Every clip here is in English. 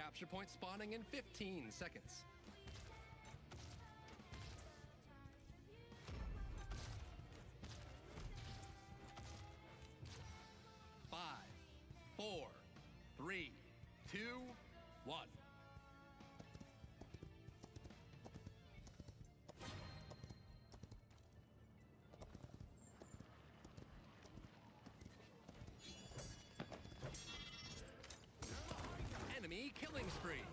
Capture point spawning in 15 seconds. 5, 4, 3, 2, 1. Enemy killing spree.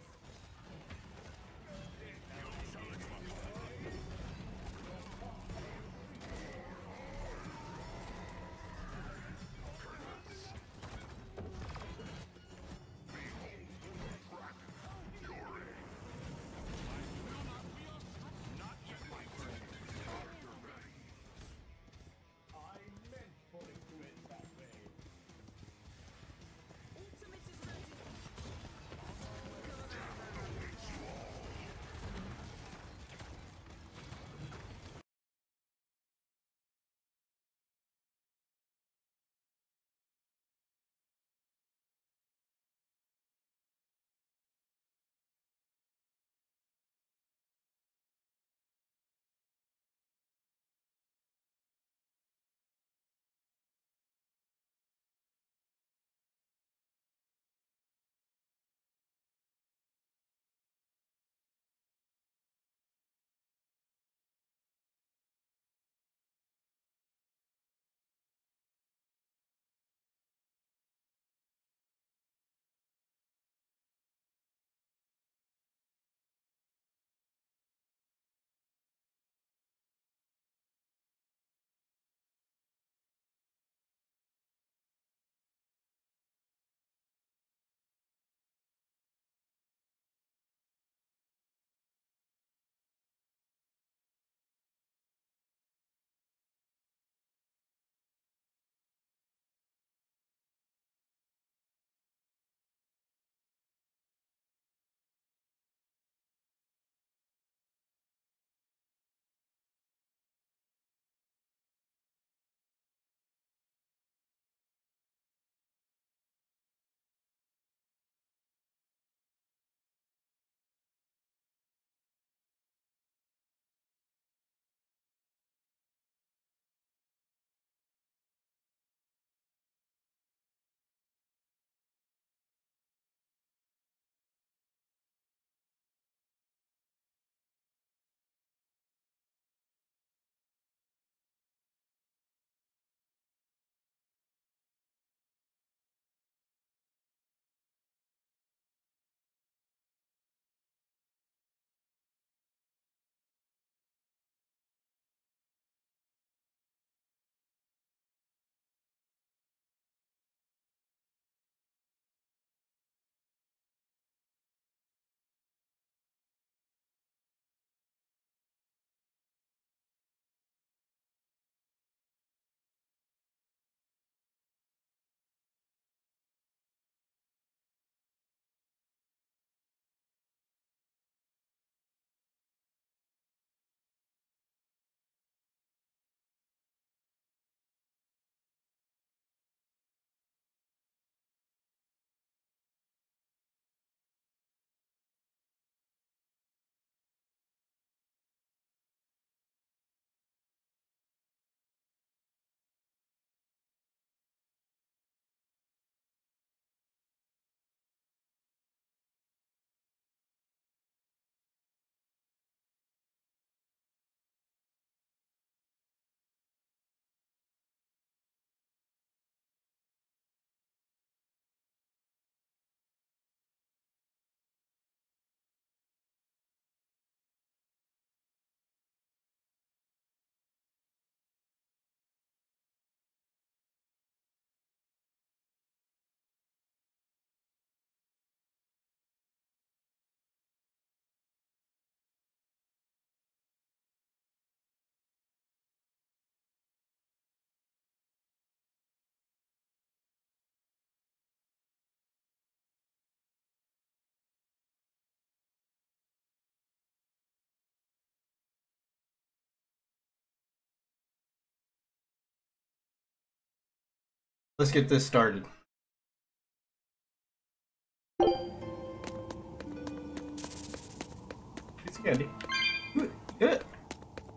Let's get this started.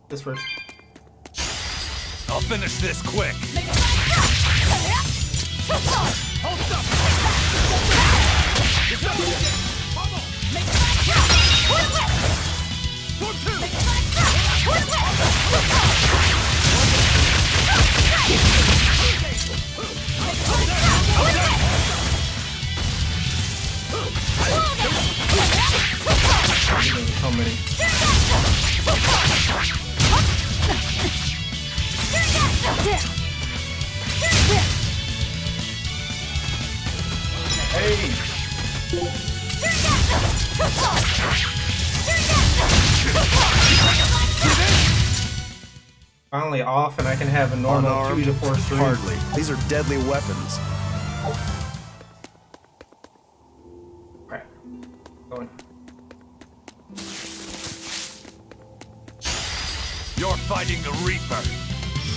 This first. I'll finish this quick. Hold up! How many? Hey! Finally off, and I can have a normal Unarmed? 2 to 4 stream. Hardly. These are deadly weapons. Crap. Going. You're fighting the Reaper.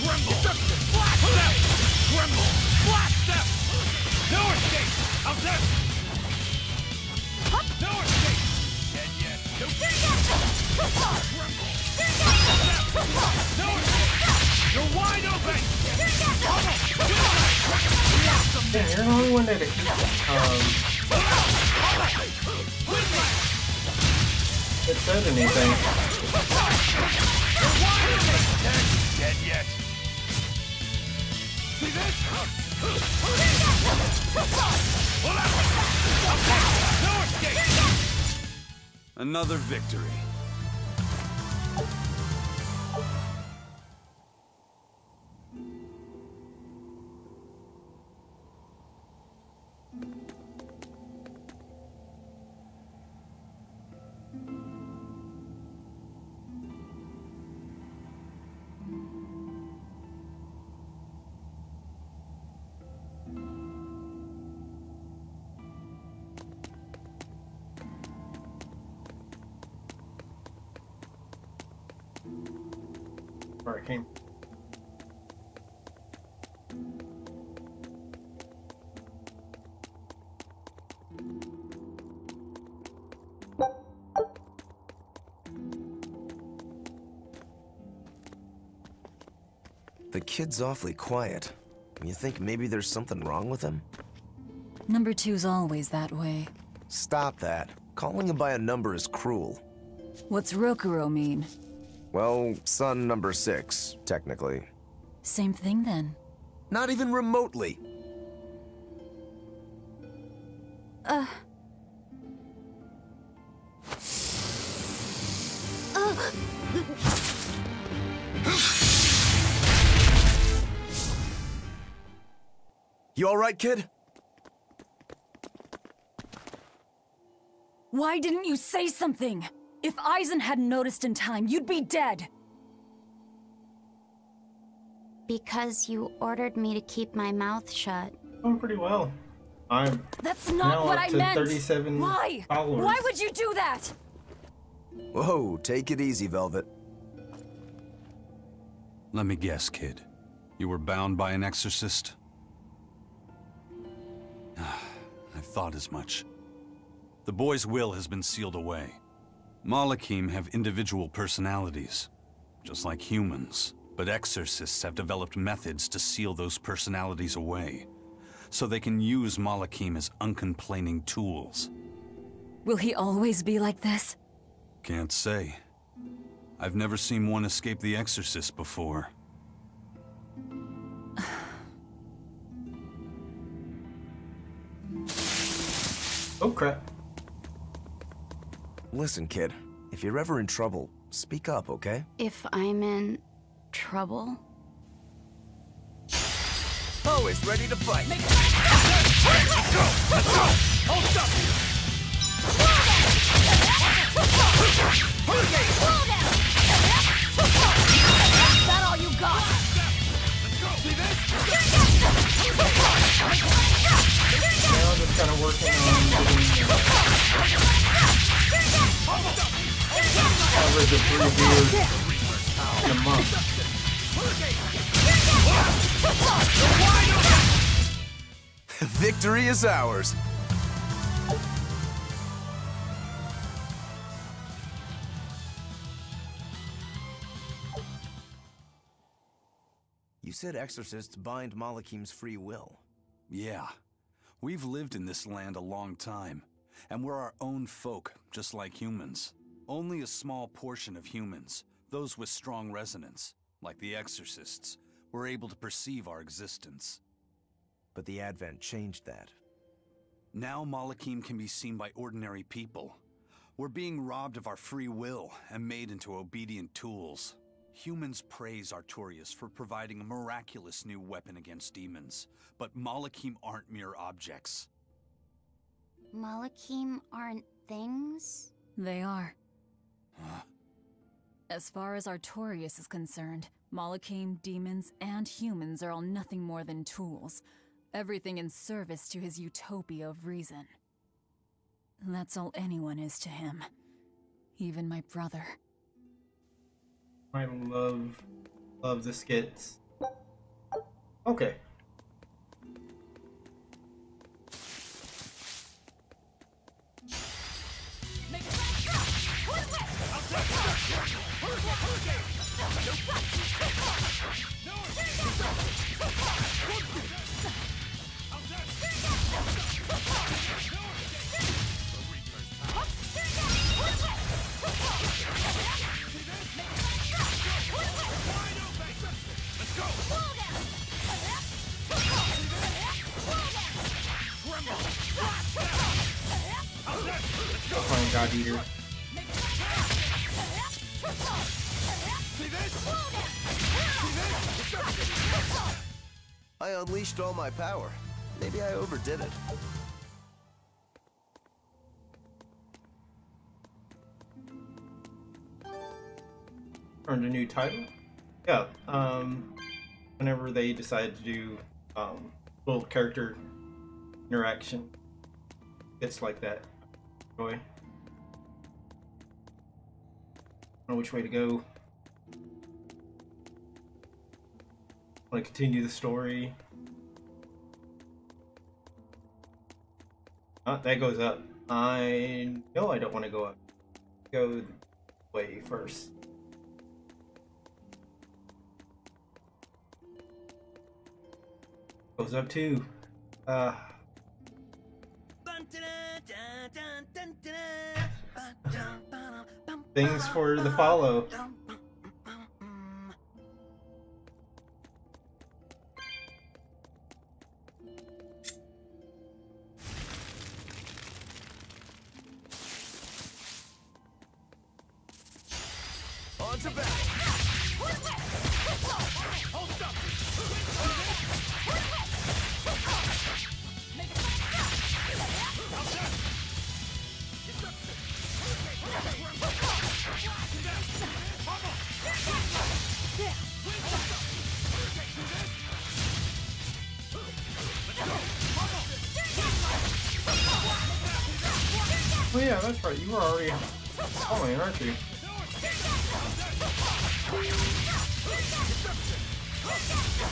Tremble! Blast them! Tremble! Blast them! No escape! How's that? No escape! Dead yet? No Tremble! No escape! You're wide open! Yeah, you're the only one that that said anything. Dead yet? See this? No escape! Another victory. Where it came. The kid's awfully quiet. You think maybe there's something wrong with him? Number 2's always that way. Stop that. Calling him by a number is cruel. What's Rokuro mean? Well, son number 6, technically. Same thing then. Not even remotely. You all right, kid? Why didn't you say something? If Eisen hadn't noticed in time, you'd be dead. Because you ordered me to keep my mouth shut. Doing pretty well. I'm That's now not what up I to meant. 37 Why? followers. Why would you do that? Whoa, take it easy, Velvet. Let me guess, kid. You were bound by an exorcist? I thought as much. The boy's will has been sealed away. Malakim have individual personalities, just like humans. But exorcists have developed methods to seal those personalities away, so they can use Malakim as uncomplaining tools. Will he always be like this? Can't say. I've never seen one escape the exorcist before. Oh crap. Listen, kid. If you're ever in trouble, speak up, okay? If I'm in trouble? Always ready to fight. Let's go! Hold up! Is that all you got? Let's go! See this? Now I'm just kind of working on getting coverage of 3 viewers in a month. Victory is ours. You said exorcists bind Malakim's free will. Yeah. We've lived in this land a long time, and we're our own folk, just like humans. Only a small portion of humans, those with strong resonance, like the exorcists, were able to perceive our existence. But the Advent changed that. Now Malakim can be seen by ordinary people. We're being robbed of our free will and made into obedient tools. Humans praise Artorias for providing a miraculous new weapon against demons, but Malakim aren't mere objects. Malakim aren't things? They are. Huh? As far as Artorias is concerned, Malakim, demons, and humans are all nothing more than tools. Everything in service to his utopia of reason. That's all anyone is to him. Even my brother. I love the skits. Okay. Oh, God Eater. I unleashed all my power. Maybe I overdid it. Earned a new title? Yeah, whenever they decide to do little character interaction, it's like that. Boy. I don't know which way to go. Want to continue the story? That goes up. I know I don't want to go up. Go the way first. Goes up too. Things for the follow. On to battle. Oh yeah, that's right. You were already following, aren't you?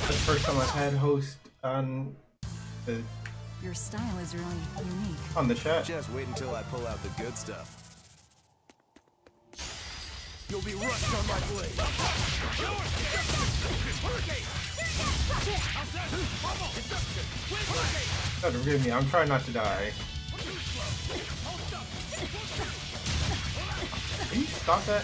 That's the first time I've had host on the Your style is really unique. on the chat. Just wait until I pull out the good stuff. You'll be rushed on my blade. God, forgive me. I'm trying not to die. Can you stop that?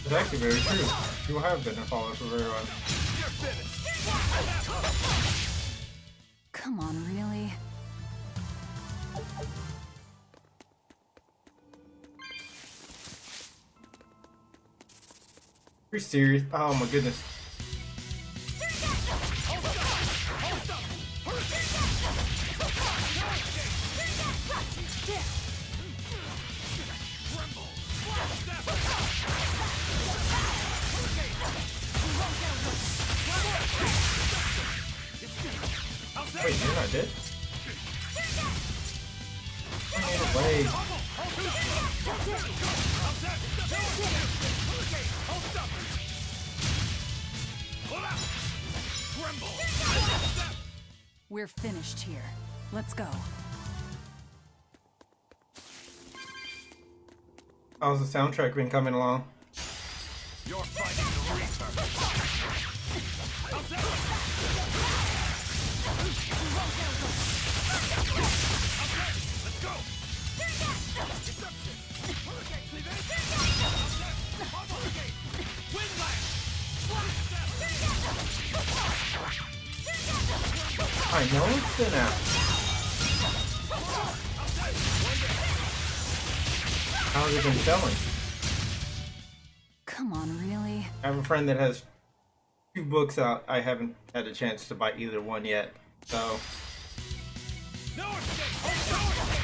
It's actually very true. You have been a follower for very long. Come on, really? You're serious? Oh my goodness. Wait, you're not dead? I need a blade. We're finished here. Let's go. How's the soundtrack been coming along? You're fighting the Reaper. Let's go. I know it's been out. How's it been selling? Come on, really? I have a friend that has 2 books out. I haven't had a chance to buy either one yet, so. No escape! No escape!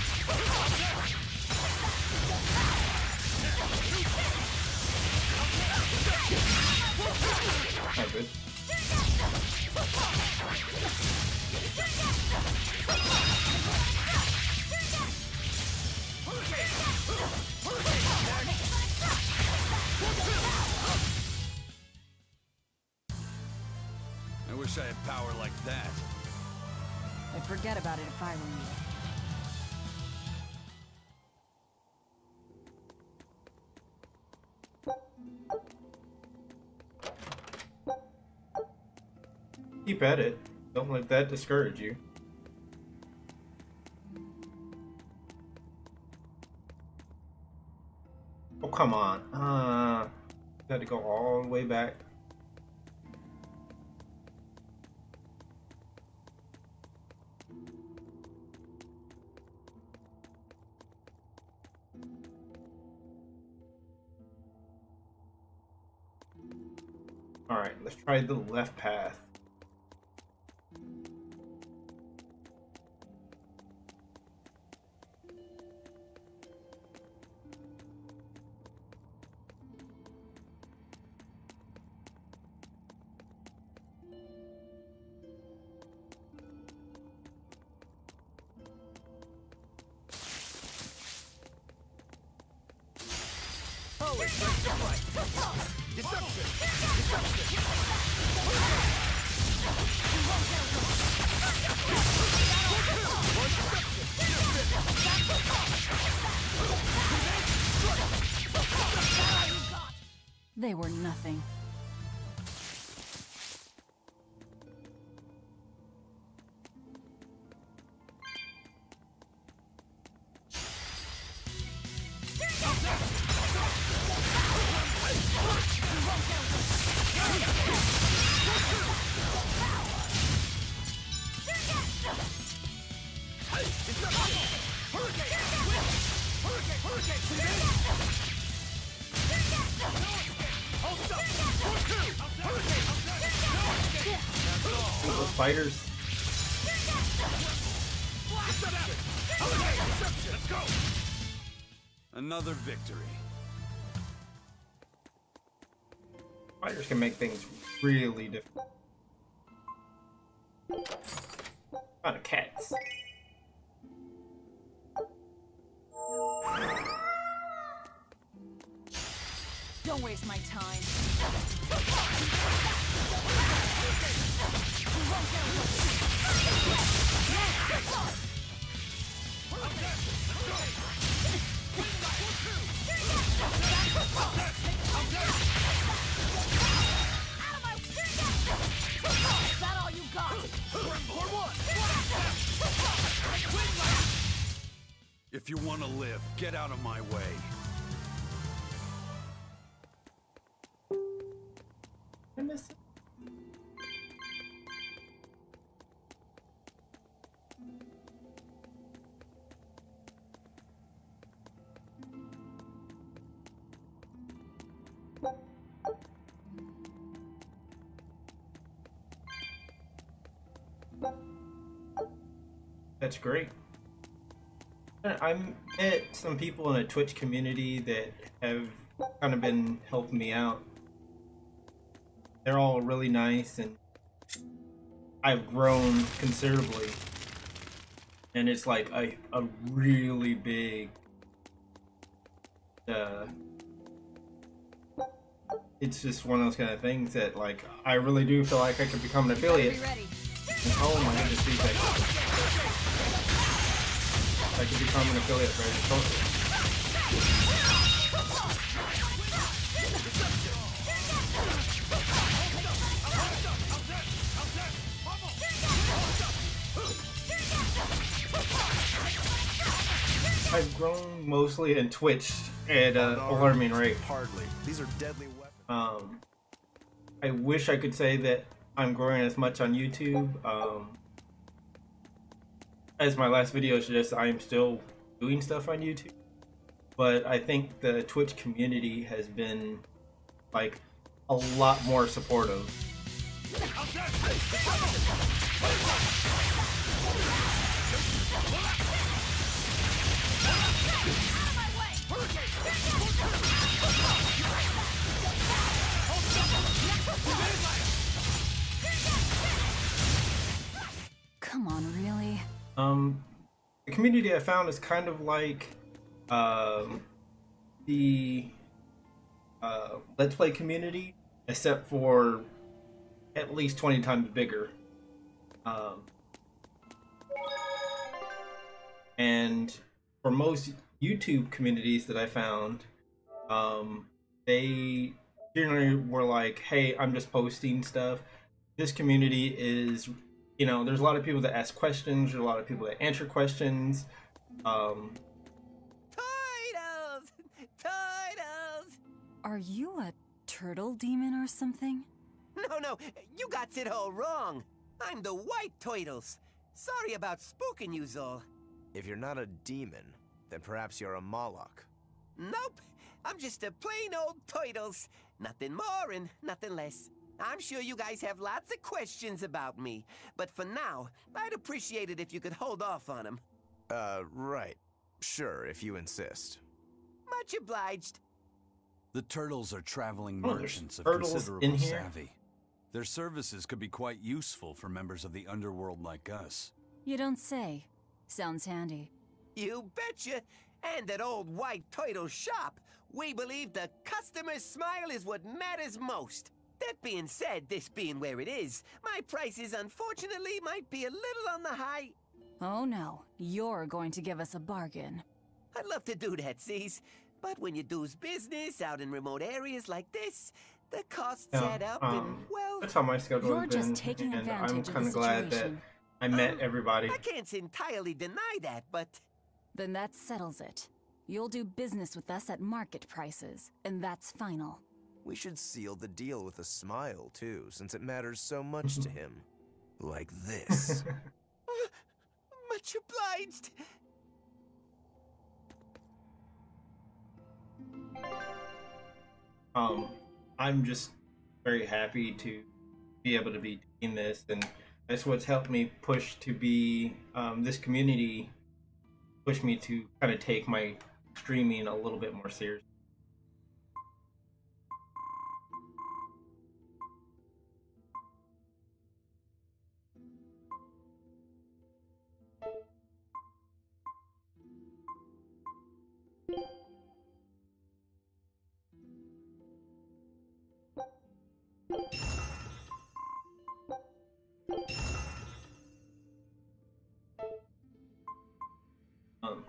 Not good. I wish I had power like that. I'd forget about it if I were you. Keep at it. Don't let that discourage you. Oh, come on. Got to go all the way back. Alright, let's try the left path. They were nothing. Those spiders. Let's go. Another victory. Spiders can make things really difficult. Not a cats. Don't waste my time. Is that all you got? If you want to live, get out of my way. That's great. I met some people in a Twitch community that have kind of been helping me out. They're all really nice, and I've grown considerably. And it's like a really big it's just one of those kind of things that, like, I really do feel like I could become an affiliate. Be ready. Oh my goodness, these things. I could become an affiliate very closely. I've grown mostly in Twitch at an alarming rate. Hardly. These are deadly weapons. I wish I could say that I'm growing as much on YouTube. As my last video suggests, I am still doing stuff on YouTube. But I think the Twitch community has been, like, a lot more supportive. Come on, really? The community I found is kind of like the Let's Play community, except for at least 20 times bigger. And for most YouTube communities that I found, they generally were like, hey, I'm just posting stuff. This community is, you know, there's a lot of people that ask questions, there's a lot of people that answer questions. Titles! Titles! Are you a turtle demon or something? No, you got it all wrong. I'm the white turtles. Sorry about spooking you, Zol. If you're not a demon, then perhaps you're a Moloch. Nope, I'm just a plain old turtles. Nothing more and nothing less. I'm sure you guys have lots of questions about me, but for now, I'd appreciate it if you could hold off on them. Right. Sure, if you insist. Much obliged. The turtles are traveling Oh, there's merchants of turtles considerable in here? savvy. Their services could be quite useful for members of the underworld like us. You don't say. Sounds handy. You betcha. And at old white turtle shop, we believe the customer's smile is what matters most. That being said, this being where it is, my prices unfortunately might be a little on the high. Oh no, you're going to give us a bargain. I'd love to do that, C's. But when you do's business out in remote areas like this, the costs add up and, well... That's how my schedule You're has just been, taking and I'm advantage of kind the of glad that situation. I met everybody. I can't entirely deny that, but... Then that settles it. You'll do business with us at market prices, and that's final. We should seal the deal with a smile, too, since it matters so much to him. Like this. Much obliged. I'm just very happy to be able to be doing this, and that's what's helped me push to be this community pushed me to kind of take my streaming a little bit more seriously.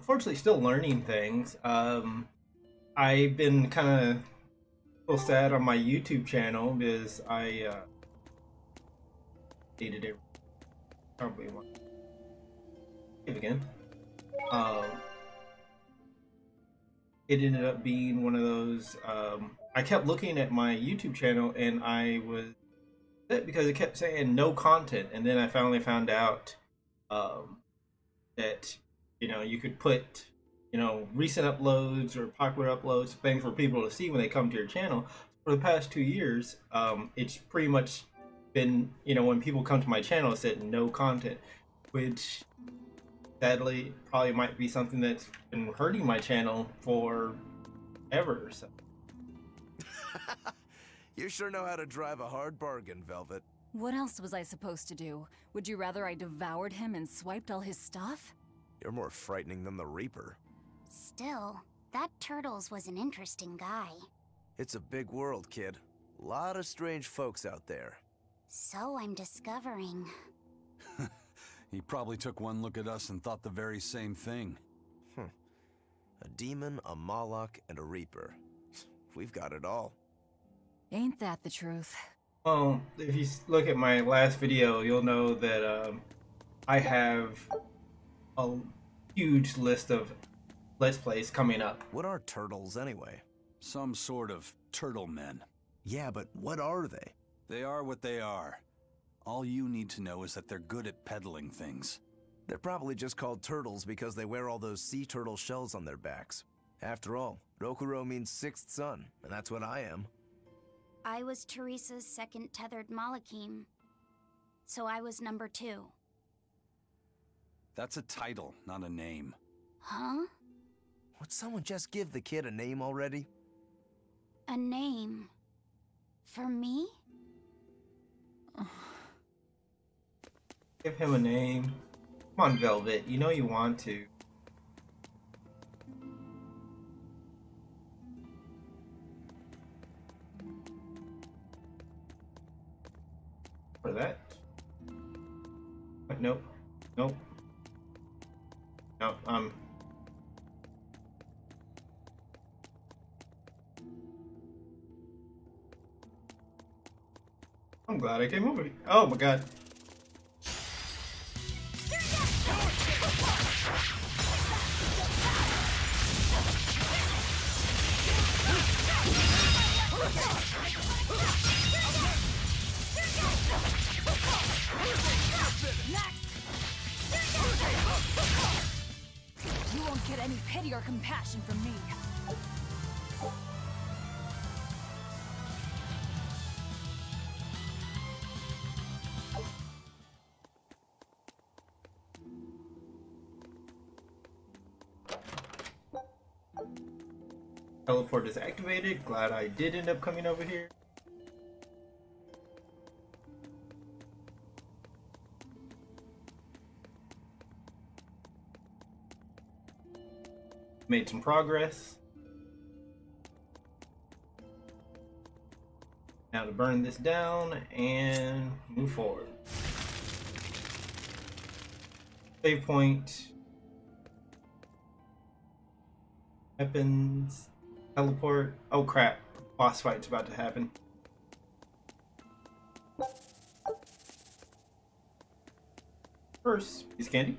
Unfortunately, still learning things. I've been kind of a little sad on my YouTube channel because I dated it. Probably one. Save again. It ended up being one of those. I kept looking at my YouTube channel and I was because it kept saying no content, and then I finally found out that, you know, you could put, you know, recent uploads or popular uploads, things for people to see when they come to your channel. For the past 2 years, it's pretty much been, you know, when people come to my channel, it said no content, which sadly probably might be something that's been hurting my channel for ever. So. You sure know how to drive a hard bargain, Velvet. What else was I supposed to do? Would you rather I devoured him and swiped all his stuff? You're more frightening than the Reaper. Still, that Turtles was an interesting guy. It's a big world, kid. Lot of strange folks out there. So I'm discovering. He probably took one look at us and thought the very same thing. A demon, a Moloch, and a Reaper. We've got it all. Ain't that the truth? Well, if you look at my last video, you'll know that I have a huge list of Let's Plays coming up. What are turtles anyway? Some sort of turtle men. Yeah, but what are they? They are what they are. All you need to know is that they're good at peddling things. They're probably just called turtles because they wear all those sea turtle shells on their backs. After all, Rokuro means sixth son, and that's what I am. I was Teresa's second tethered Malakim, so I was number 2. That's a title, not a name. Huh? Would someone just give the kid a name already? A name? For me? Give him a name. Come on, Velvet. You know you want to. For that? Nope. Nope. No, I'm glad I came over here. Oh my god. You won't get any pity or compassion from me. Teleport is activated. Glad I did end up coming over here. Made some progress. Now to burn this down and move forward. Save point. Weapons. Teleport. Oh crap. Boss fight's about to happen. First, piece of candy.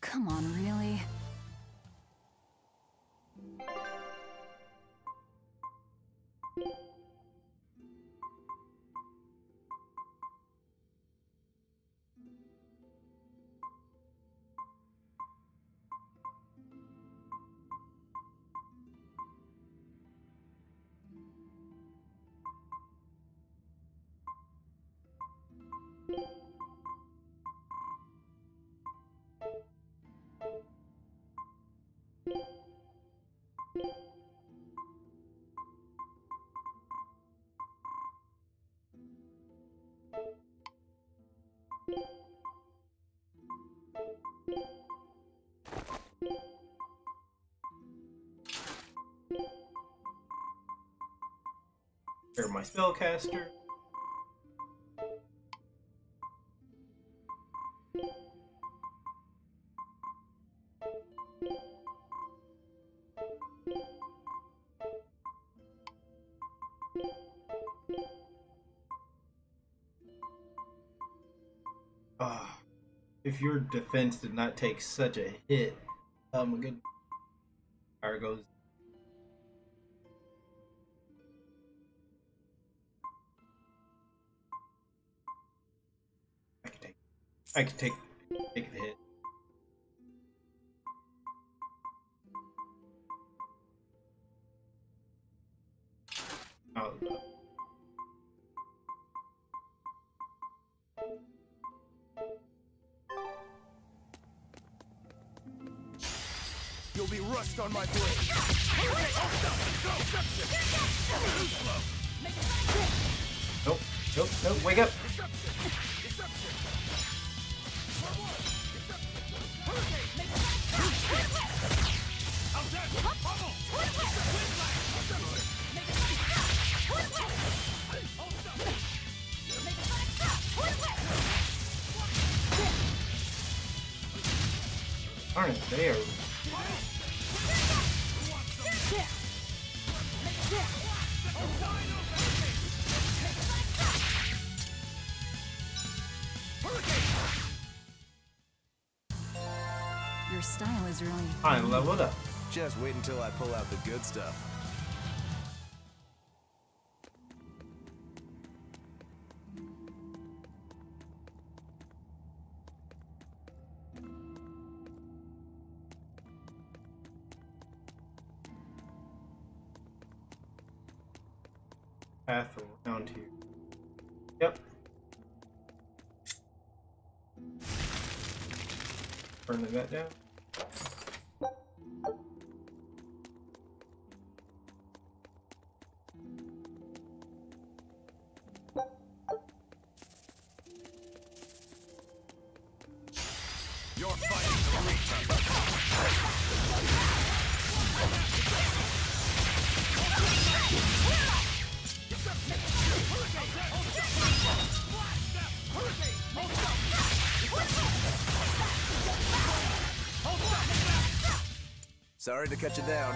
Come on, really? Here's my spellcaster. If your defense did not take such a hit, oh my goodness. Fire goes. I can take the hit. You'll be rust on my blade. Nope, nope, nope, wake up! Aren't there? Your style is really... I leveled up. Just wait until I pull out the good stuff. Path around here. Yep. Burning that down. You're fighting the Reaper. Sorry to cut you down.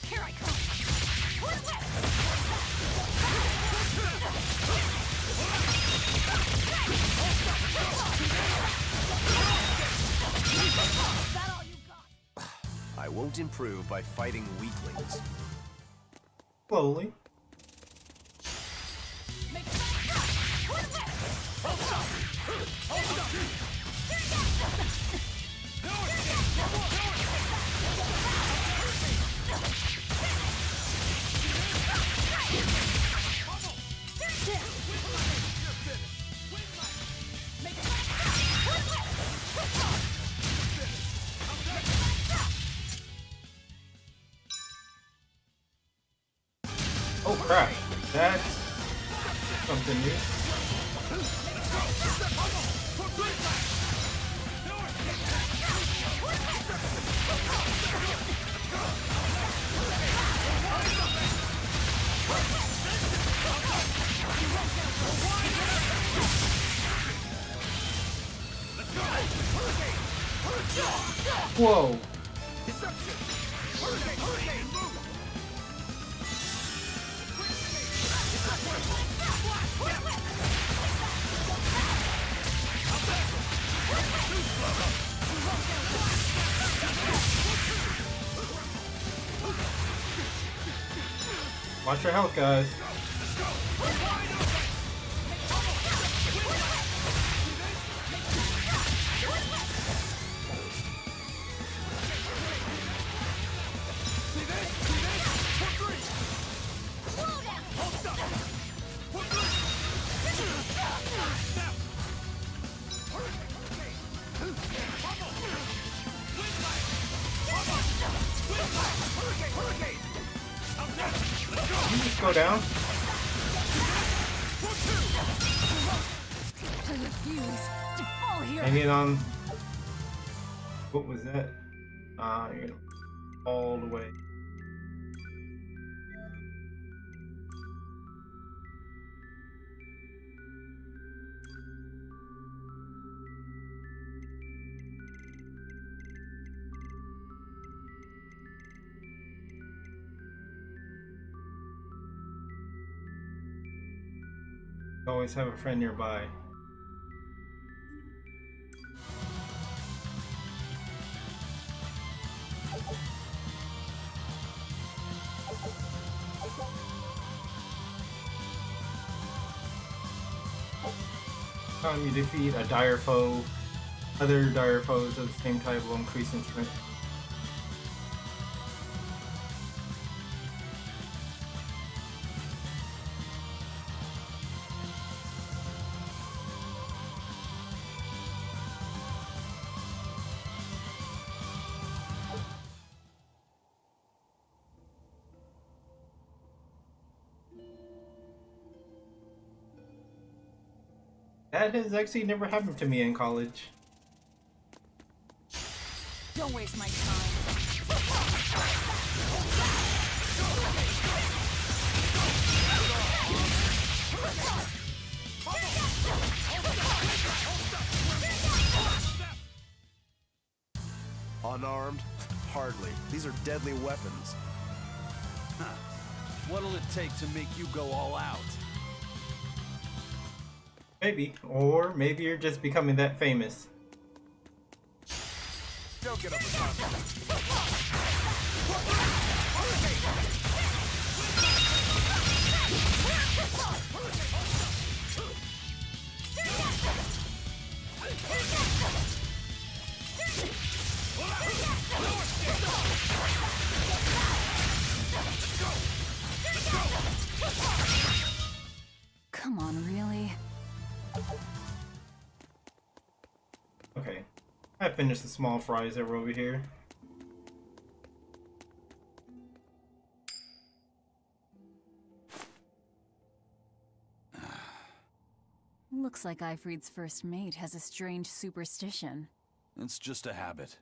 Here I come! Is that all you got? I won't improve by fighting weaklings. Slowly. Oh crap, that's something new. Whoa. Watch your health, guys. Can you just go down? I refuse to fall here. Hanging on. What was that? You're gonna all the way. Always have a friend nearby. Time you defeat a dire foe, other dire foes of the same type will increase in strength. That has actually never happened to me in college. Don't waste my time. Unarmed? Hardly. These are deadly weapons. Huh. What'll it take to make you go all out? Maybe. Or maybe you're just becoming that famous. Don't get up the top. Come on, really? Okay. I finished the small fries that were over here. Looks like Ifrid's first mate has a strange superstition. It's just a habit.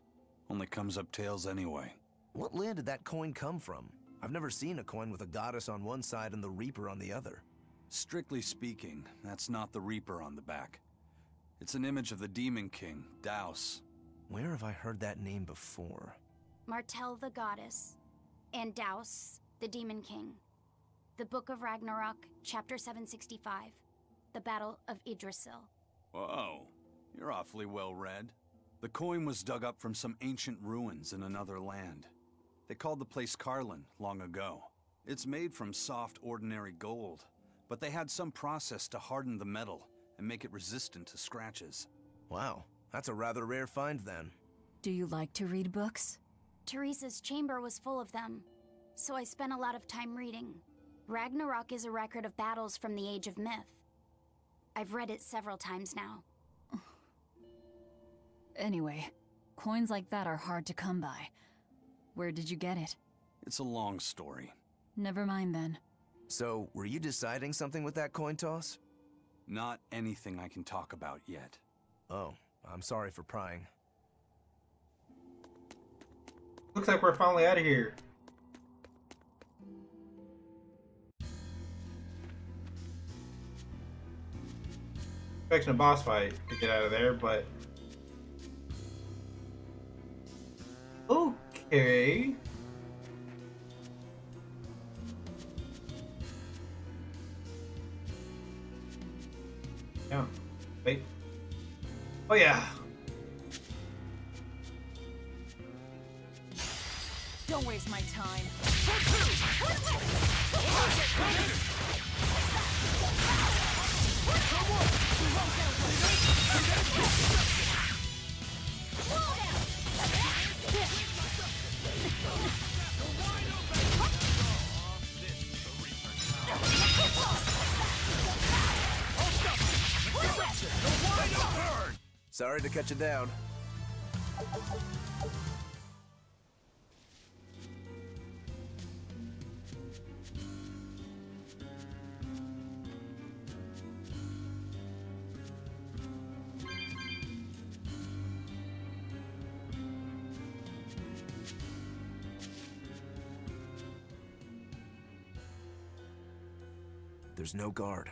Only comes up tails anyway. What land did that coin come from? I've never seen a coin with a goddess on one side and the Reaper on the other. Strictly speaking, that's not the Reaper on the back. It's an image of the Demon King, Daus. Where have I heard that name before? Martel the goddess, and Daus the demon king. The Book of Ragnarok, chapter 765. The Battle of Yggdrasil. Whoa, you're awfully well read. The coin was dug up from some ancient ruins in another land. They called the place Carlin long ago. It's made from soft, ordinary gold, but they had some process to harden the metal and make it resistant to scratches. Wow, that's a rather rare find then. Do you like to read books? Teresa's chamber was full of them, so I spent a lot of time reading. Ragnarok is a record of battles from the Age of Myth. I've read it several times now. Anyway, coins like that are hard to come by. Where did you get it? It's a long story. Never mind then. So, were you deciding something with that coin toss? Not anything I can talk about yet. Oh, I'm sorry for prying. Looks like we're finally out of here. Expecting a boss fight to get out of there, but okay. Yeah. Wait. Oh yeah. Don't waste my time. Sorry to cut you down. There's no guard.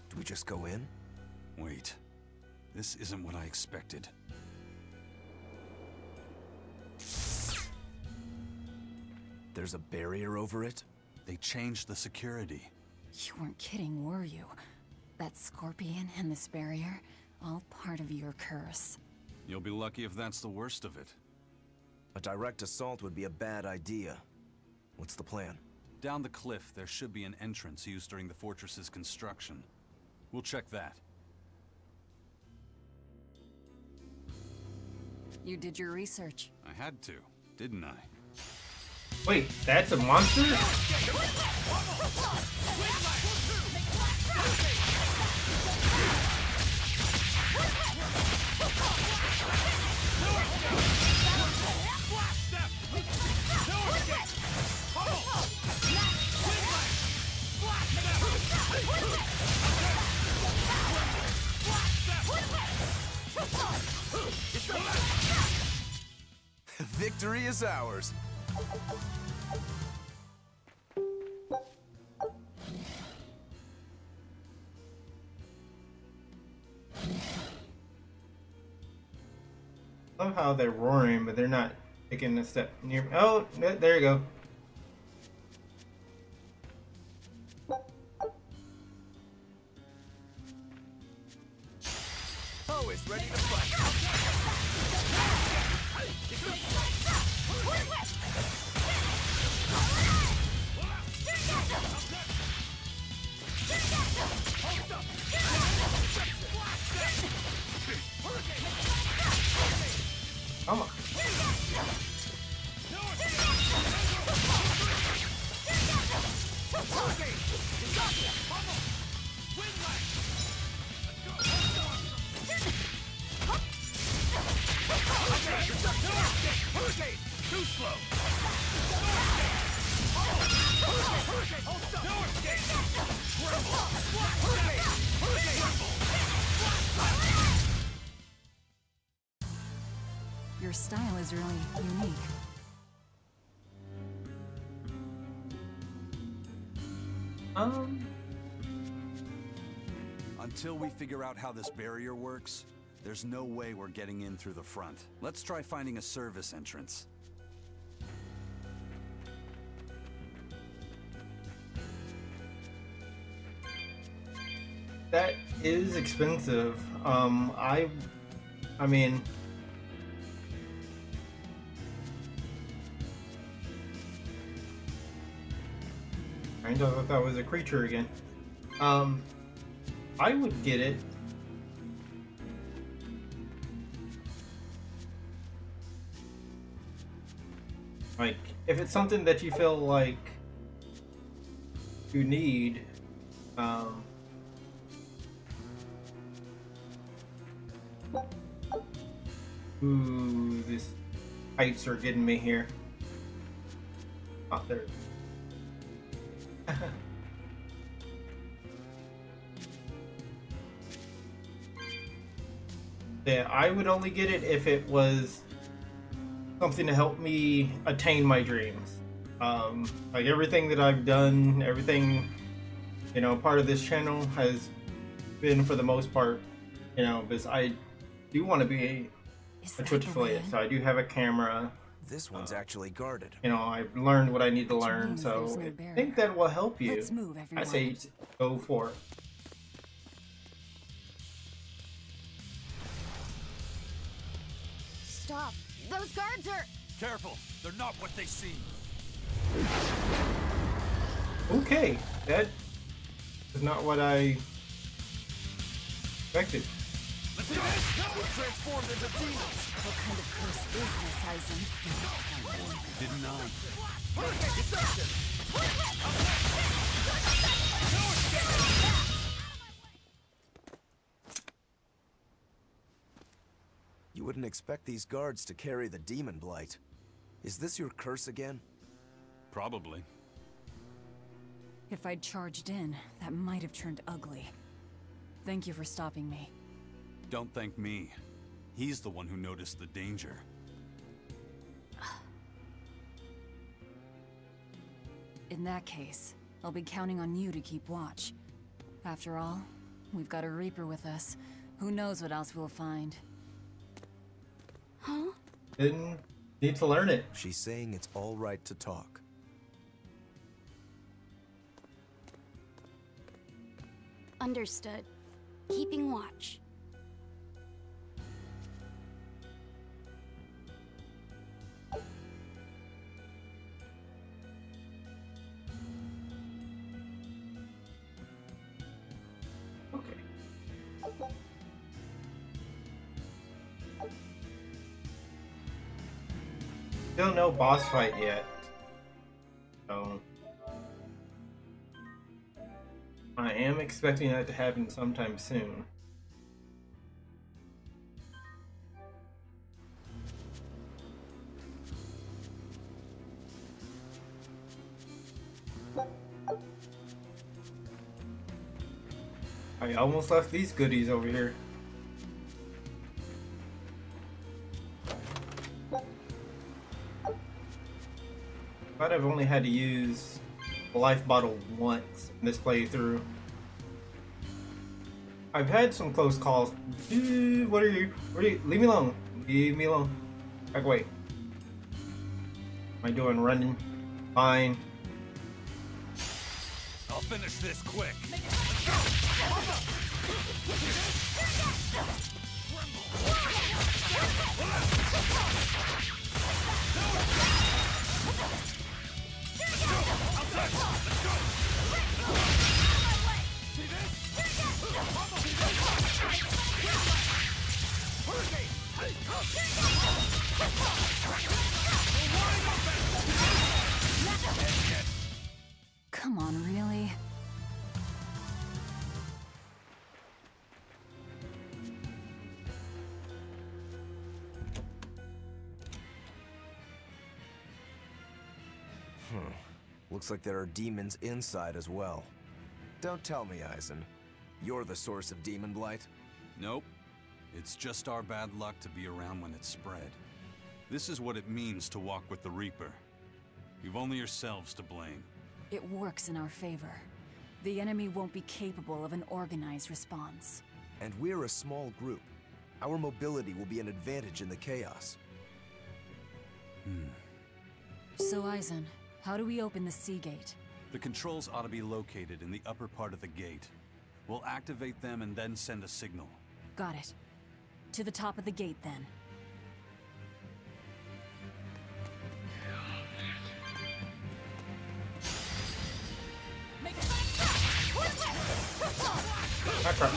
Do we just go in? Wait. This isn't what I expected. There's a barrier over it? They changed the security. You weren't kidding, were you? That scorpion and this barrier, all part of your curse. You'll be lucky if that's the worst of it. A direct assault would be a bad idea. What's the plan? Down the cliff, there should be an entrance used during the fortress's construction. We'll check that. You did your research. I had to, didn't I? Wait, that's a monster? Victory is ours. Love how they're roaring, but they're not taking a step near. Oh, there you go. Always ready to fight. Come on. Too slow. Your style is really unique. Until we figure out how this barrier works, there's no way we're getting in through the front. Let's try finding a service entrance. That is expensive. I mean, I thought that was a creature again. I would get it. Like, if it's something that you feel like you need, ooh, these heights are getting me here. Oh, there. Yeah, I would only get it if it was something to help me attain my dreams. Like everything that I've done, everything, you know, part of this channel has been for the most part, you know, because I do want to be a Twitch affiliate, so I do have a camera. This one's actually guarded. You know, I've learned what I need to learn, means so there's no I barrier. think that will help you. Let's move, I everyone. say go for it. Stop. Those guards are... Careful, they're not what they seem. Okay, that is not what I expected. Let's do this! We're transformed into demons! What kind of curse is this, Aizen? Didn't I? Hurricane deception! You wouldn't expect these guards to carry the demon blight. Is this your curse again? Probably. If I'd charged in, that might have turned ugly. Thank you for stopping me. Don't thank me. He's the one who noticed the danger. In that case, I'll be counting on you to keep watch. After all, we've got a Reaper with us. Who knows what else we'll find. Huh? Didn't need to learn it. She's saying it's all right to talk. Understood. Keeping watch. Okay. Still no boss fight yet. So I am expecting that to happen sometime soon. I almost left these goodies over here. only had to use a life bottle once in this playthrough. I've had some close calls. Dude, what are you? Leave me alone. Leave me alone. Back away. Am I doing running? Fine. I'll finish this quick. Come on, really? Looks like there are demons inside as well. Don't tell me, Eisen. You're the source of demon blight? Nope. It's just our bad luck to be around when it's spread. This is what it means to walk with the Reaper. You've only yourselves to blame. It works in our favor. The enemy won't be capable of an organized response. And we're a small group. Our mobility will be an advantage in the chaos. So, Eisen, how do we open the sea gate? The controls ought to be located in the upper part of the gate. We'll activate them and then send a signal. Got it. To the top of the gate, then. Back up.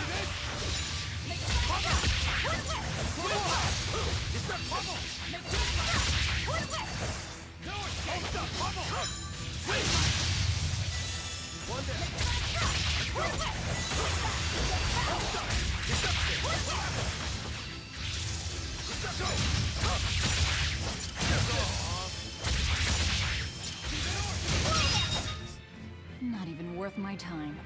Not even worth my time.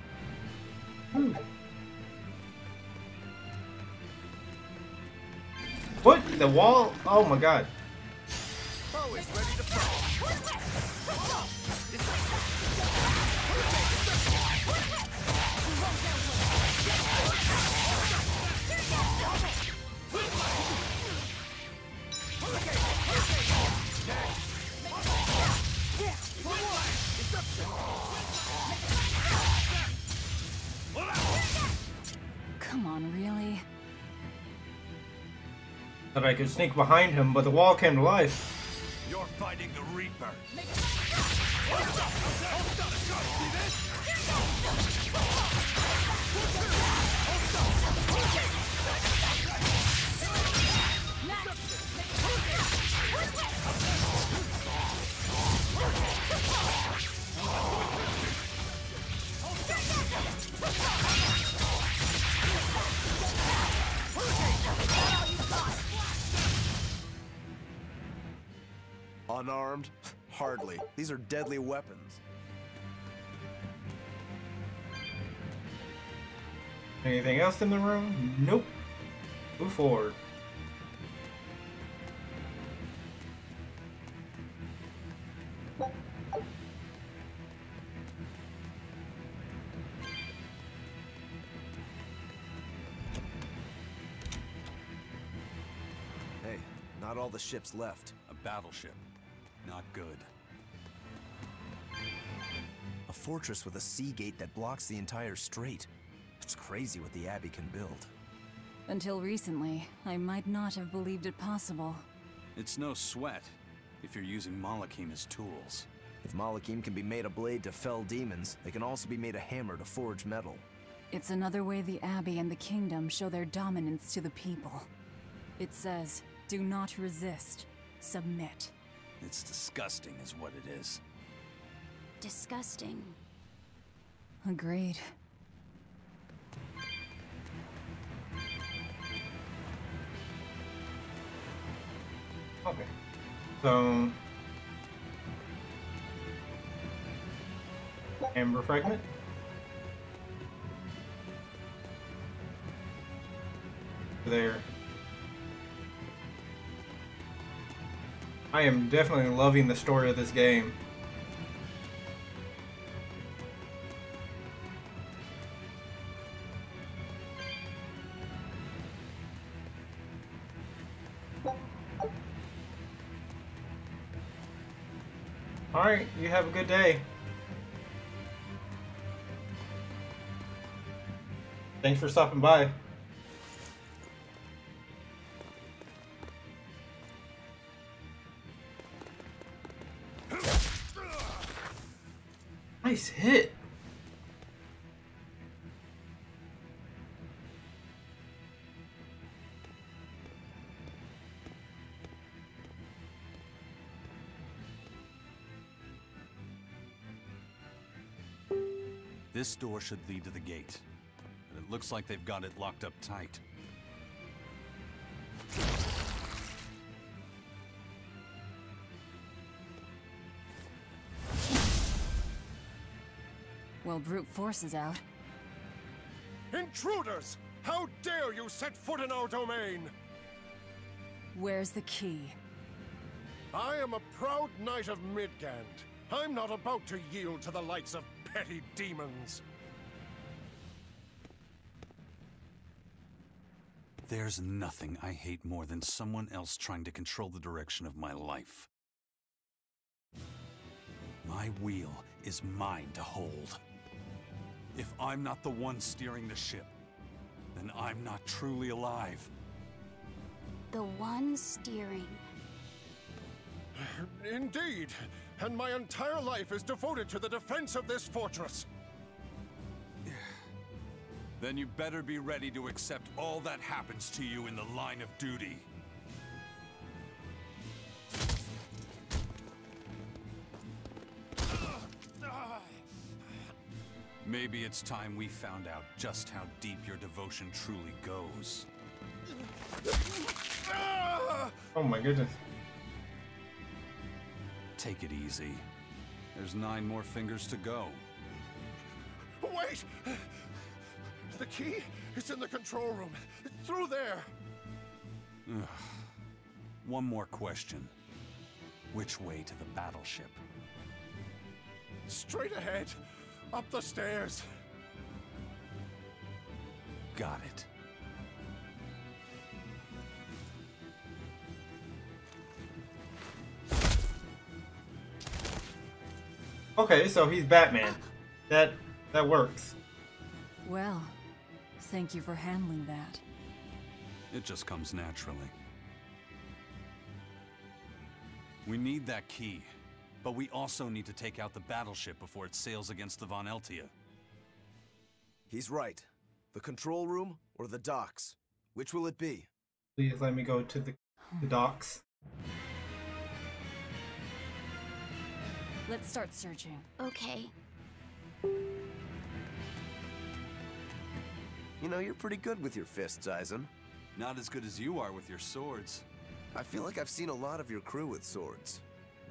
What? The wall? Oh my god. Foe is ready to fall. Come on, really? Thought I could sneak behind him, but the wall came to life. You're fighting the Reaper. Unarmed? Hardly. These are deadly weapons. Anything else in the room? Nope. Move forward. Hey, not all the ships left. A battleship. Not good. A fortress with a sea gate that blocks the entire strait. It's crazy what the Abbey can build. Until recently, I might not have believed it possible. It's no sweat if you're using Malakim as tools. If Malakim can be made a blade to fell demons, they can also be made a hammer to forge metal. It's another way the Abbey and the Kingdom show their dominance to the people. It says, do not resist, submit. It's disgusting is what it is. Disgusting. Agreed. Okay. So... Amber fragment? There. I am definitely loving the story of this game. Alright, you have a good day. Thanks for stopping by. Nice hit. This door should lead to the gate, but it looks like they've got it locked up tight. Well, brute force is out. Intruders! How dare you set foot in our domain! Where's the key? I am a proud knight of Midgand. I'm not about to yield to the likes of petty demons. There's nothing I hate more than someone else trying to control the direction of my life. My wheel is mine to hold. If I'm not the one steering the ship, then I'm not truly alive. The one steering. Indeed, and my entire life is devoted to the defense of this fortress. Then you better be ready to accept all that happens to you in the line of duty. Maybe it's time we found out just how deep your devotion truly goes. Oh my goodness. Take it easy. There's 9 more fingers to go. Wait! The key is in the control room. It's through there. One more question. Which way to the battleship? Straight ahead. Up the stairs. Got it. Okay, so he's Batman. That works. Well, thank you for handling that. It just comes naturally. We need that key, but we also need to take out the battleship before it sails against the Von Eltia. He's right. The control room or the docks? Which will it be? Please let me go to the docks. Let's start searching. Okay. You know, you're pretty good with your fists, Eisen. Not as good as you are with your swords. I feel like I've seen a lot of your crew with swords.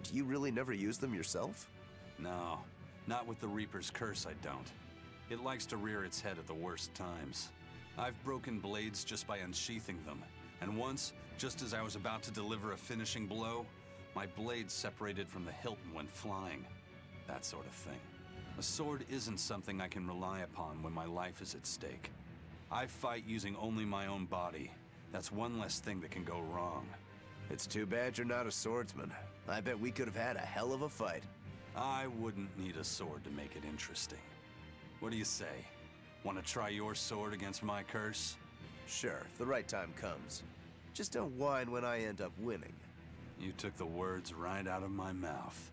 Do you really never use them yourself? No, not with the Reaper's curse, I don't. It likes to rear its head at the worst times. I've broken blades just by unsheathing them, and once, just as I was about to deliver a finishing blow, my blade separated from the hilt and went flying. That sort of thing. A sword isn't something I can rely upon when my life is at stake. I fight using only my own body. That's one less thing that can go wrong. It's too bad you're not a swordsman. I bet we could have had a hell of a fight. I wouldn't need a sword to make it interesting. What do you say? Want to try your sword against my curse? Sure, if the right time comes. Just don't whine when I end up winning. You took the words right out of my mouth.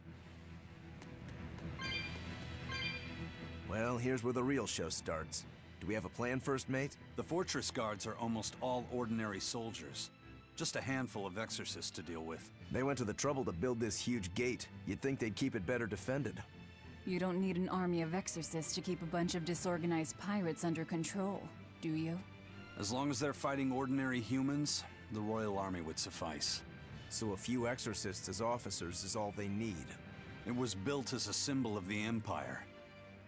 Well, here's where the real show starts. Do we have a plan, First Mate? The fortress guards are almost all ordinary soldiers. Just a handful of exorcists to deal with. They went to the trouble to build this huge gate. You'd think they'd keep it better defended. You don't need an army of exorcists to keep a bunch of disorganized pirates under control, do you? As long as they're fighting ordinary humans, the Royal Army would suffice. So a few exorcists as officers is all they need. It was built as a symbol of the Empire.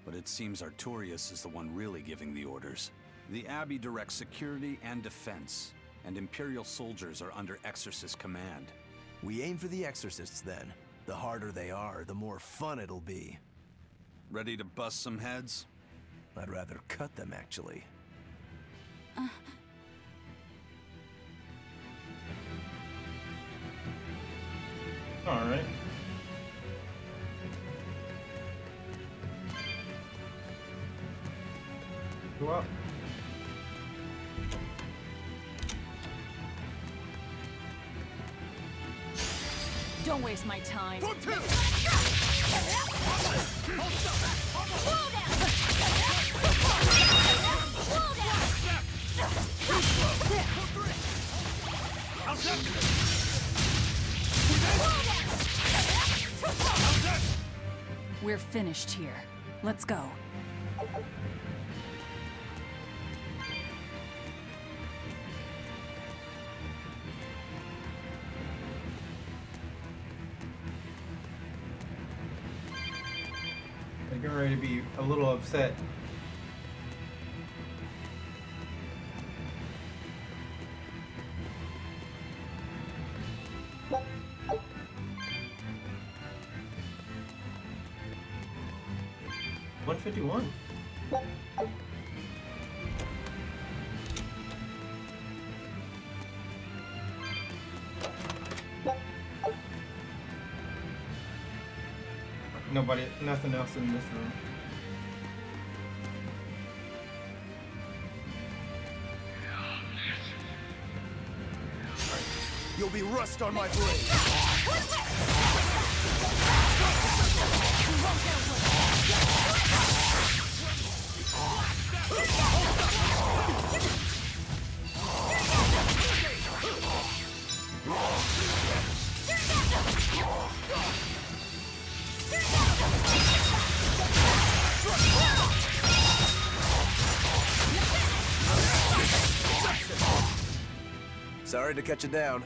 But it seems Artorias is the one really giving the orders. The Abbey directs security and defense, and Imperial soldiers are under Exorcist command. We aim for the exorcists then. The harder they are, the more fun it'll be. Ready to bust some heads? I'd rather cut them, actually. Alright. Go up. Don't waste my time. For two! We're finished here. Let's go. I'm getting ready to be a little upset. $151. Nothing else in this room. You'll be rust on my blade. Sorry to cut you down.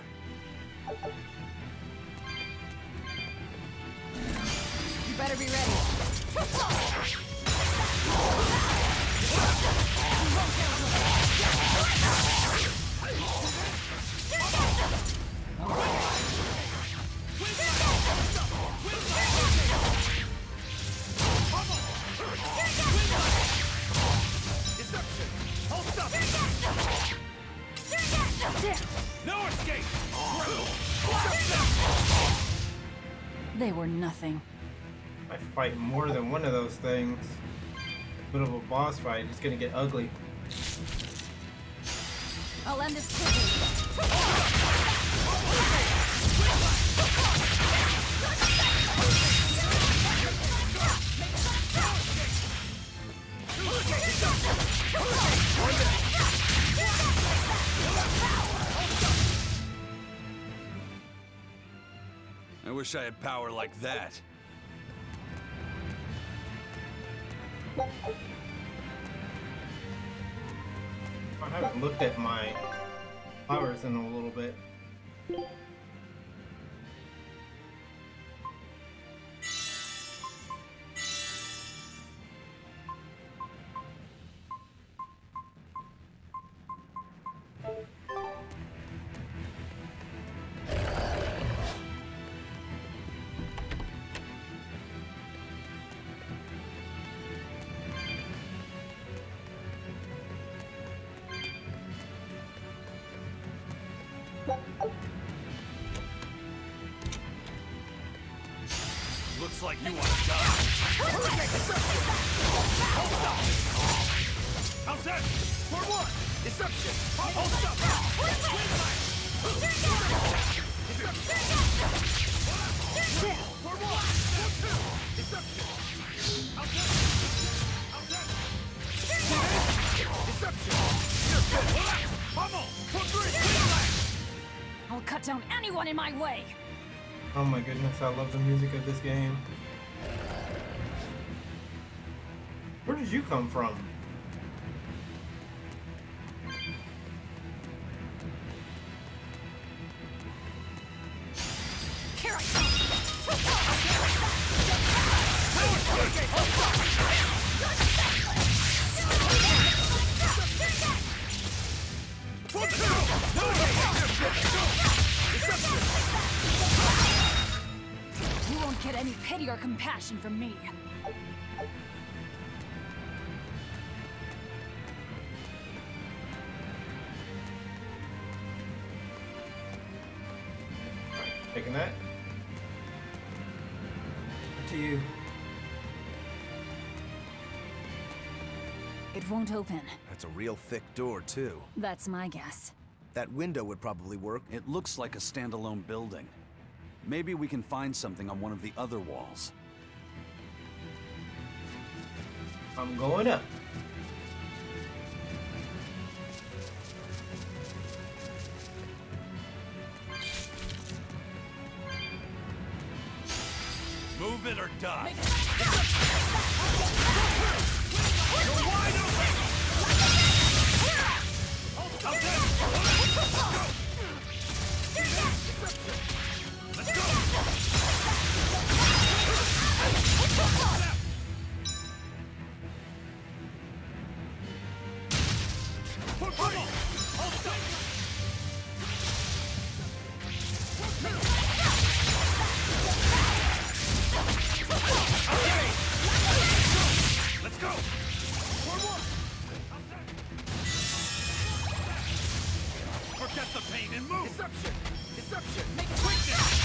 You better be ready. No escape! They were nothing. I fight more than one of those things. Bit of a boss fight. It's gonna get ugly. I'll end this quickly. I wish I had power like that. I haven't looked at my powers in a little bit. Looks like you want to die. How's that? For one! Deception! Hold up! For one! For two! Deception! How's that? How's that? Deception! You're good! Pummel! For three! I'll cut down anyone in my way. Oh my goodness, I love the music of this game. Where did you come from? Here I come. You won't get any pity or compassion from me. Taking that. To you. It won't open. That's a real thick door, too. That's my guess. That window would probably work. It looks like a standalone building. Maybe we can find something on one of the other walls. I'm going up. Move it or die. Let's go! Forget the pain and move! Deception! Deception! Make it quickness!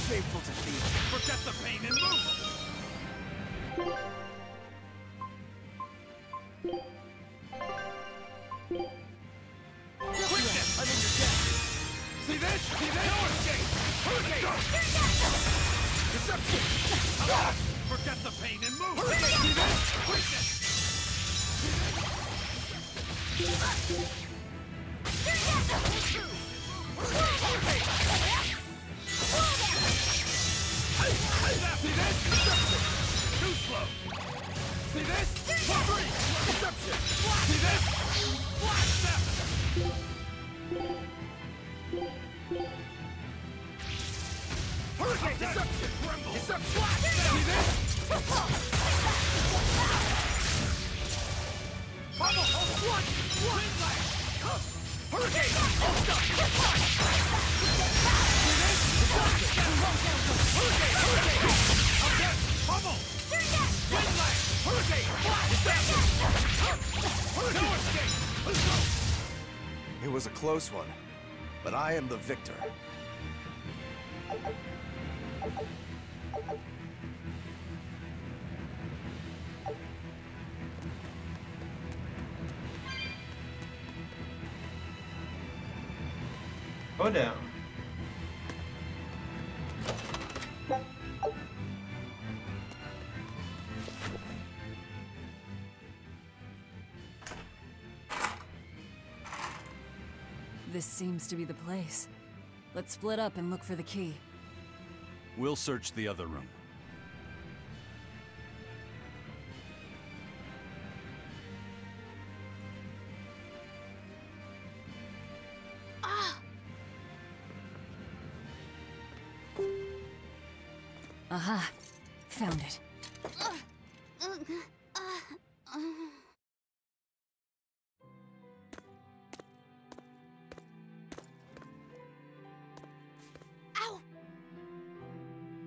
Shameful defeat. Forget the pain and move! Quickness! I'm in your debt! See this? See this? No escape! Hurricane! Deception! Forget the pain and move! Hurricane! See this? Quickness! See this? Deception! Too slow! See this? Three! Deception! See this? Step! Hurricane! Deception! Tremble! Deception! See this? Bubble! One! Hurricane! Hold up! See this? Hurricane! Hurricane! Okay! Bubble! Wind lag! Hurricane! No escape! Let's go! It was a close one, but I am the victor. Go down. This seems to be the place. Let's split up and look for the key. We'll search the other room. Aha! Found it. Ow!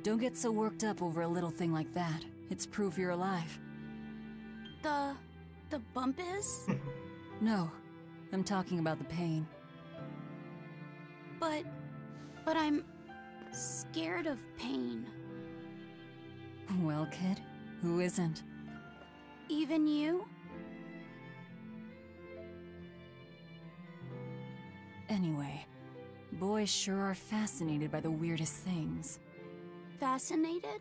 Don't get so worked up over a little thing like that. It's proof you're alive. The bump is? No, I'm talking about the pain. But I'm scared of pain. Well, kid, who isn't? Even you? Anyway, boys sure are fascinated by the weirdest things. Fascinated?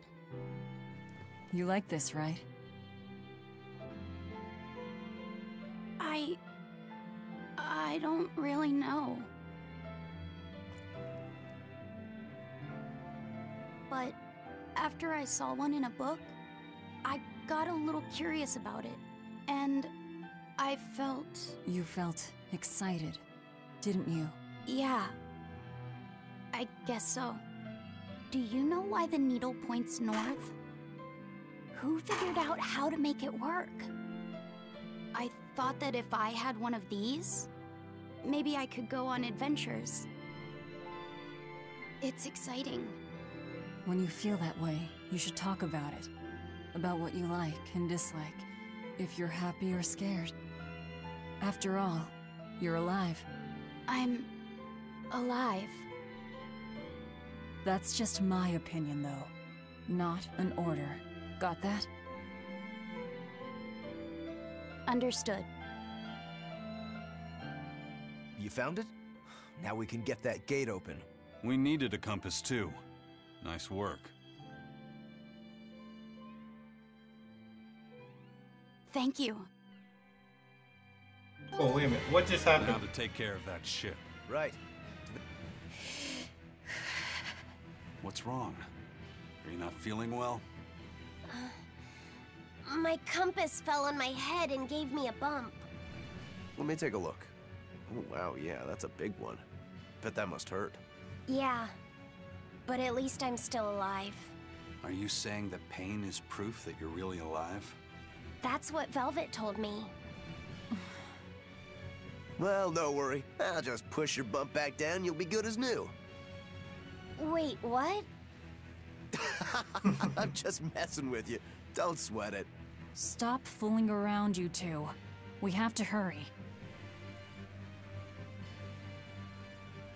You like this, right? I don't really know. But after I saw one in a book, I got a little curious about it, and I felt... You felt excited, didn't you? Yeah. I guess so. Do you know why the needle points north? Who figured out how to make it work? I thought that if I had one of these, maybe I could go on adventures. It's exciting. When you feel that way, you should talk about it. About what you like and dislike. If you're happy or scared. After all, you're alive. I'm alive. That's just my opinion, though. Not an order. Got that? Understood. You found it? Now we can get that gate open. We needed a compass too. Nice work. Thank you. Oh, wait a minute. What just Now happened? to take care of that ship. Right. What's wrong? Are you not feeling well? My compass fell on my head and gave me a bump. Let me take a look. Oh, wow, yeah, that's a big one. Bet that must hurt. Yeah, but at least I'm still alive. Are you saying that pain is proof that you're really alive? That's what Velvet told me. Well, don't worry. I'll just push your bump back down, you'll be good as new. Wait, what? I'm just messing with you. Don't sweat it. Stop fooling around, you two. We have to hurry.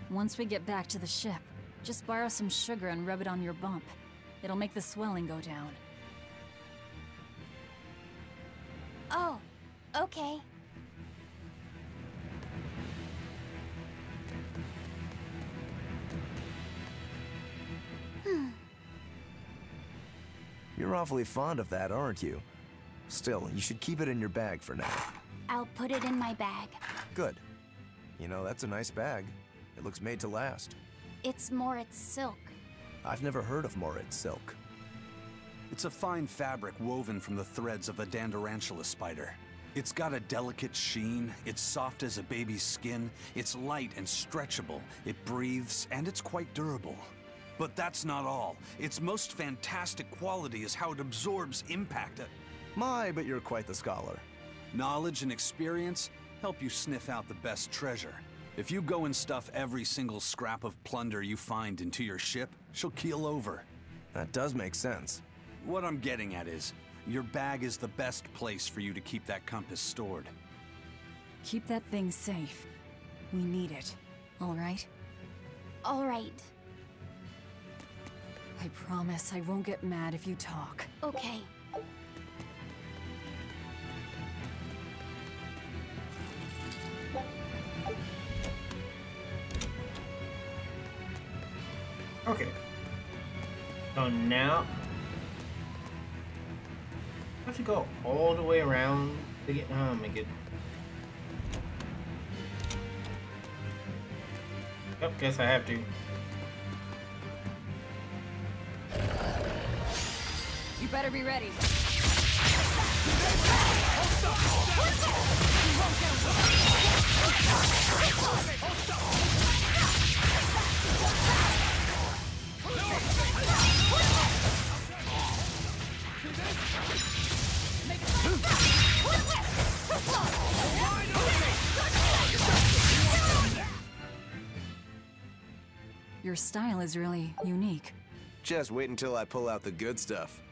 Once we get back to the ship, just borrow some sugar and rub it on your bump. It'll make the swelling go down. Oh, okay. You're awfully fond of that, aren't you? Still, you should keep it in your bag for now. I'll put it in my bag. Good. You know, that's a nice bag. It looks made to last. It's Moritz silk. I've never heard of Moritz silk. It's a fine fabric woven from the threads of a Dandarantula spider. It's got a delicate sheen, it's soft as a baby's skin, it's light and stretchable, it breathes, and it's quite durable. But that's not all. Its most fantastic quality is how it absorbs impact. My, but you're quite the scholar. Knowledge and experience help you sniff out the best treasure. If you go and stuff every single scrap of plunder you find into your ship, she'll keel over. That does make sense. What I'm getting at is, your bag is the best place for you to keep that compass stored. Keep that thing safe. We need it. All right? All right. I promise I won't get mad if you talk. Okay. Okay. So now I have to go all the way around to get. Oh my god. Yep, guess I have to. You better be ready. Your style is really unique. Just wait until I pull out the good stuff.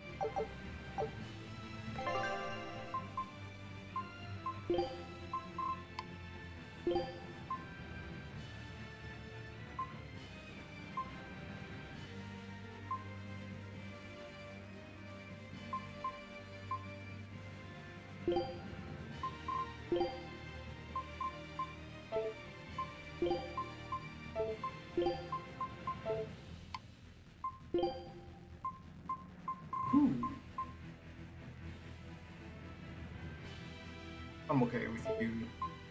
I'm okay with you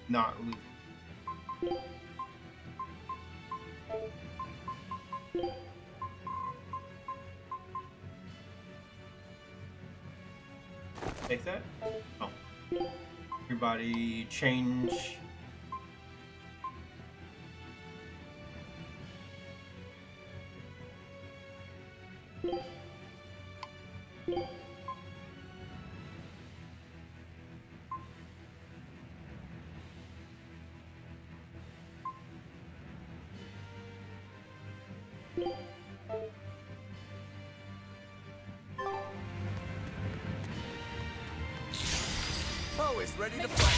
not losing. Take that? Oh. Everybody change. Who's ready to fight?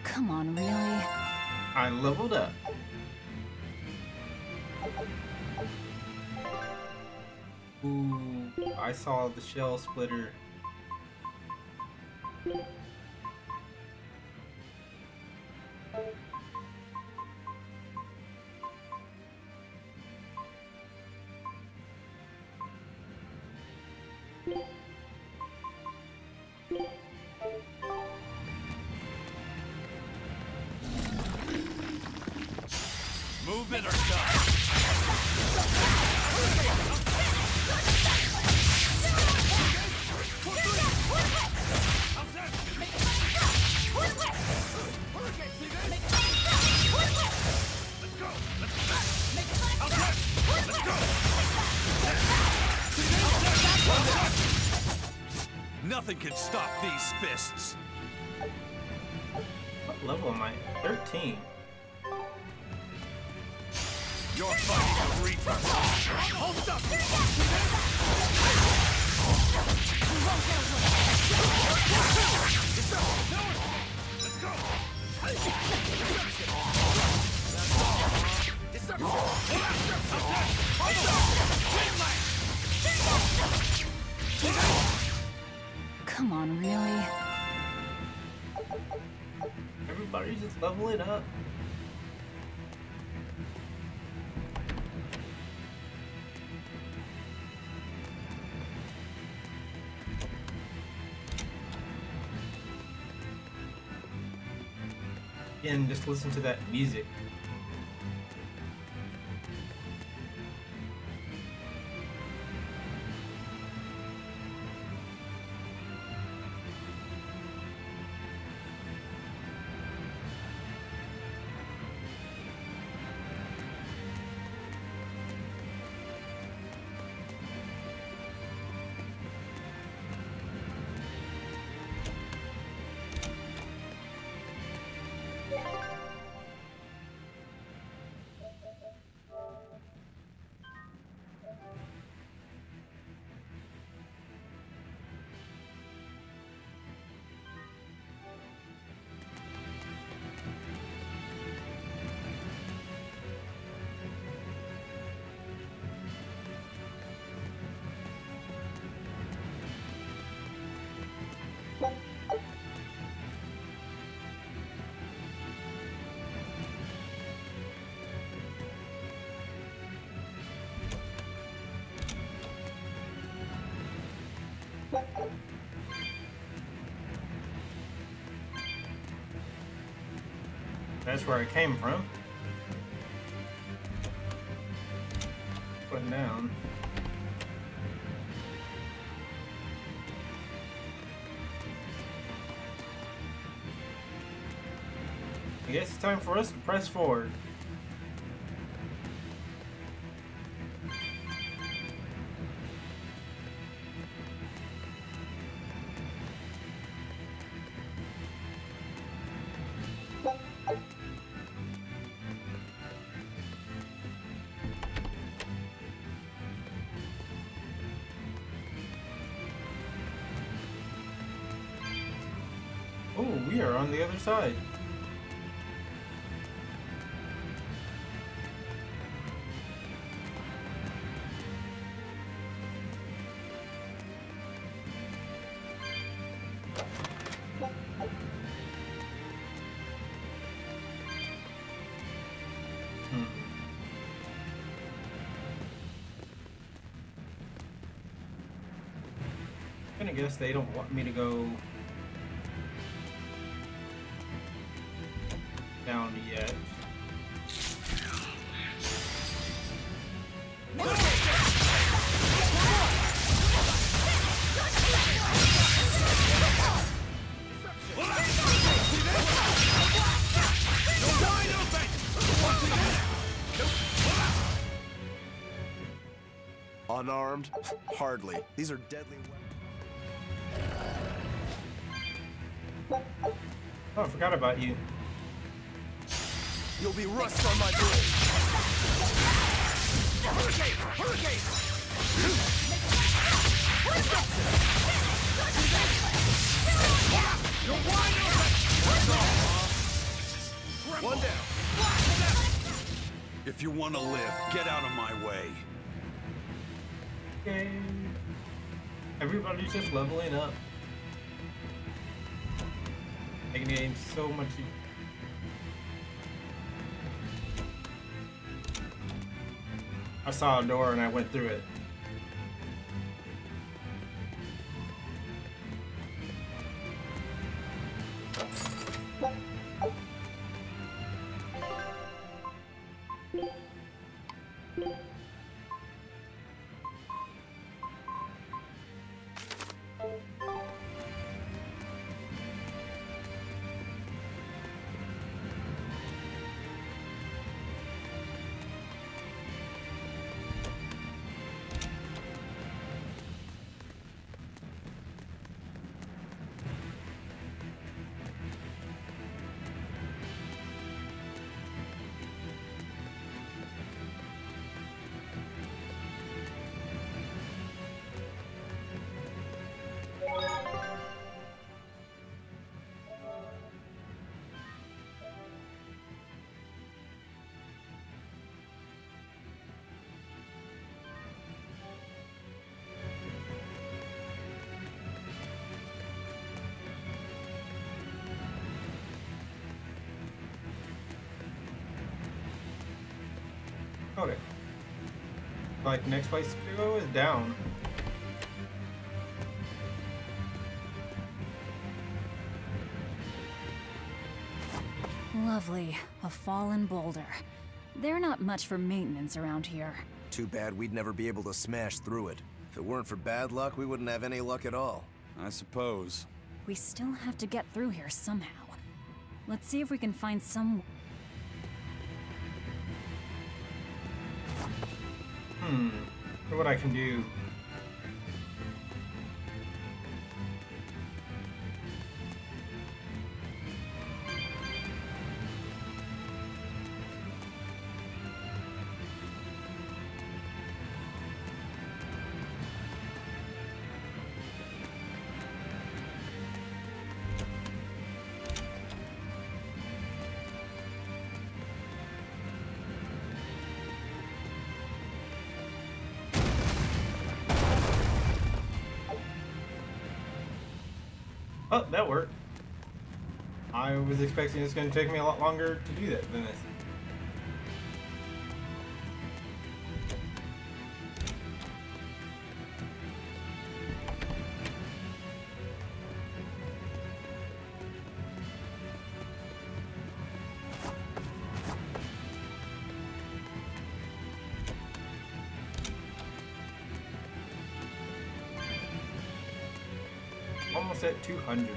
Come on, really? I leveled up. Ooh, I saw the shell splitter. Move it or die. Nothing can stop these fists. What level am I? 13. You're fighting a reaper. Hold up! Let's go! Come on, really? Everybody's just leveling up. Again, just listen to that music. That's where I came from. Putting down. I guess it's time for us to press forward. Oh, we are on the other side. I guess they don't want me to go down yet. armed? Hardly. These are deadly weapons. Oh, I forgot about you. You'll be rust on my blade. Hurricane! Hurricane! You're wide open! One down. If you want to live, get out of my way. Okay. Everybody's just leveling up. Making the game so much easier. I saw a door and I went through it. Okay. Like, next place to go is down. Lovely. A fallen boulder. They're not much for maintenance around here. Too bad we'd never be able to smash through it. If it weren't for bad luck, we wouldn't have any luck at all. I suppose. We still have to get through here somehow. Let's see if we can find some... Look what I can do. Oh, that worked. I was expecting it's going to take me a lot longer to do that than this. Almost at 200.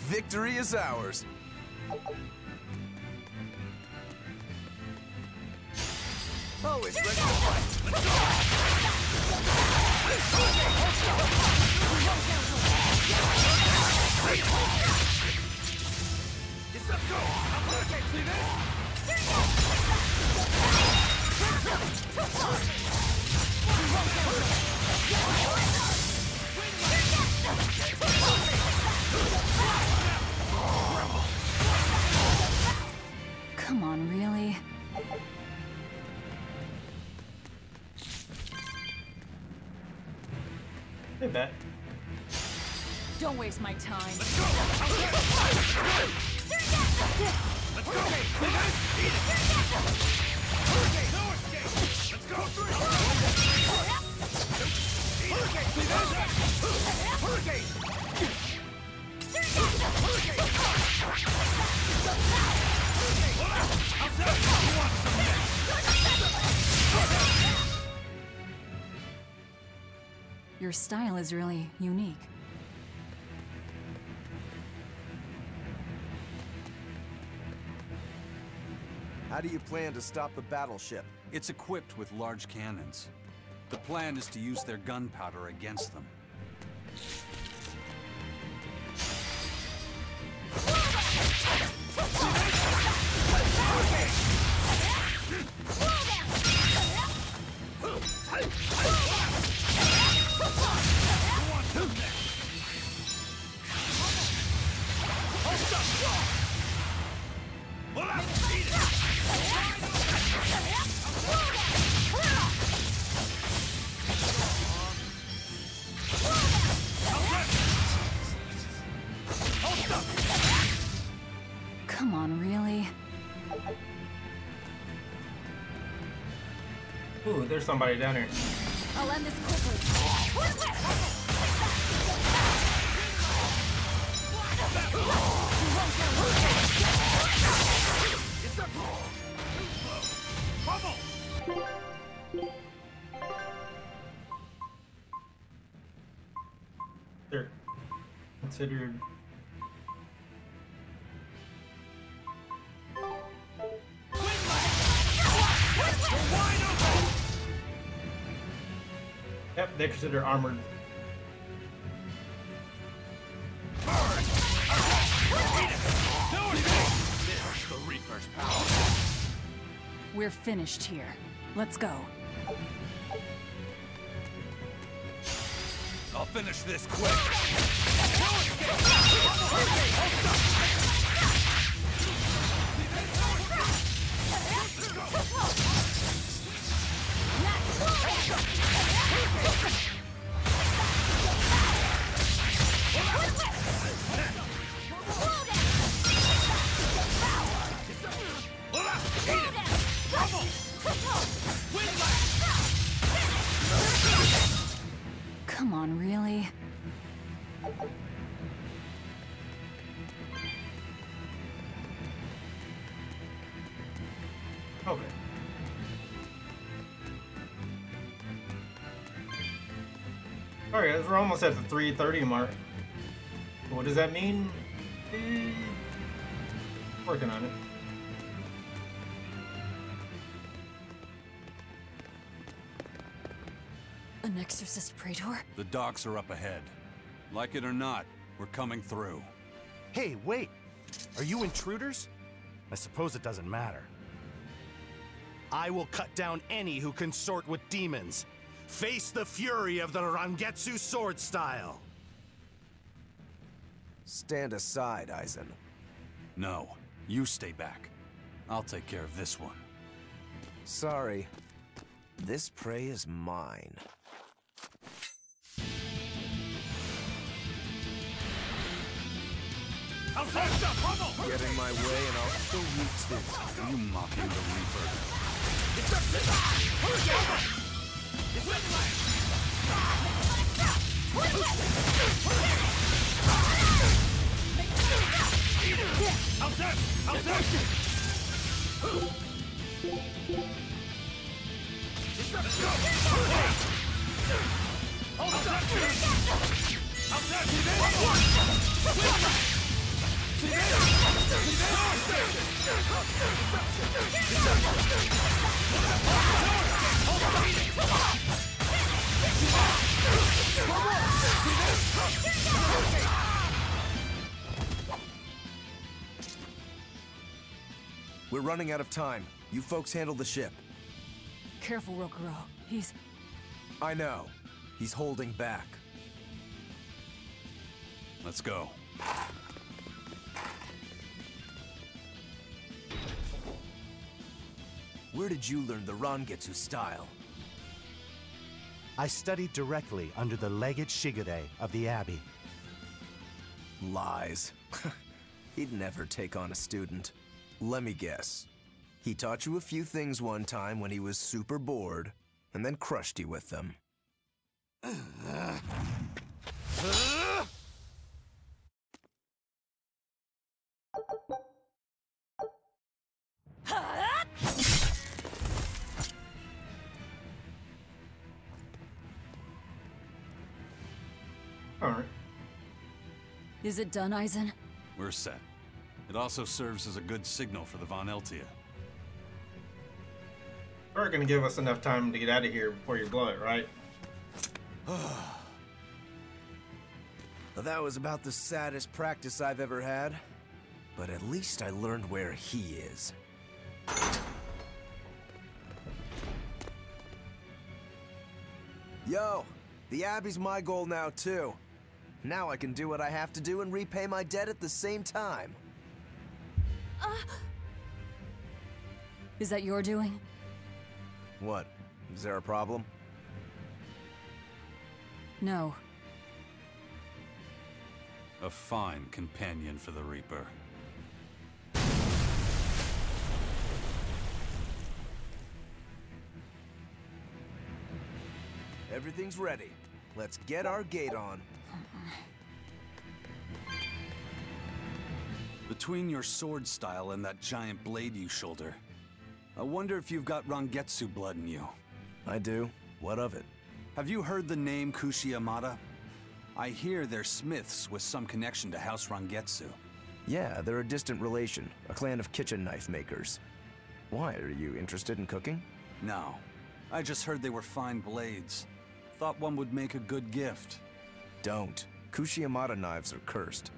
Victory is ours. Always ready to fight. Let's Come on, really? Hey, bet. Don't waste my time. Let's go! Let's go! See this? Eat it! Hurricane! No escape! Let's go! Hurricane! See this? Hurricane! Hurricane! I'll tell you want some next! Your style is really unique. How do you plan to stop the battleship? It's equipped with large cannons. The plan is to use their gunpowder against them. Come on, really? Ooh, there's somebody down here. I'll end this quickly. They're considered. Yep, they're considered armored. There's the Reaper's power. We're finished here. Let's go. I'll finish this quick. Come on, really? Okay. Alright, we're almost at the 3:30 mark. What does that mean? Working on it. An exorcist praetor? The docks are up ahead. Like it or not, we're coming through. Hey, wait! Are you intruders? I suppose it doesn't matter. I will cut down any who consort with demons. Face the fury of the Rangetsu sword style! Stand aside, Eisen. No, you stay back. I'll take care of this one. Sorry. This prey is mine. Get in my way and I'll kill you too. You mocking the Reaper. We're running out of time. You folks handle the ship. Careful, Rokuro. He's... I know. He's holding back. Let's go. Where did you learn the Rangetsu style? I studied directly under the Legate Shigure of the Abbey. Lies. He'd never take on a student. Let me guess. He taught you a few things one time when he was super bored, and then crushed you with them. Alright. Is it done, Eisen? We're set. It also serves as a good signal for the Von Eltia. You're gonna give us enough time to get out of here before you blow it, right? Well, that was about the saddest practice I've ever had. But at least I learned where he is. Yo, the Abbey's my goal now too. Now I can do what I have to do and repay my debt at the same time. Is that your doing? What? Is there a problem? No. A fine companion for the Reaper. Everything's ready. Let's get our gate on. Between your sword style and that giant blade you shoulder, I wonder if you've got Rangetsu blood in you. I do. What of it? Have you heard the name Kushiyamada? I hear they're smiths with some connection to House Rangetsu. Yeah, they're a distant relation, a clan of kitchen knife makers. Why, are you interested in cooking? No. I just heard they were fine blades. Thought one would make a good gift. Don't. Kushiyamada knives are cursed.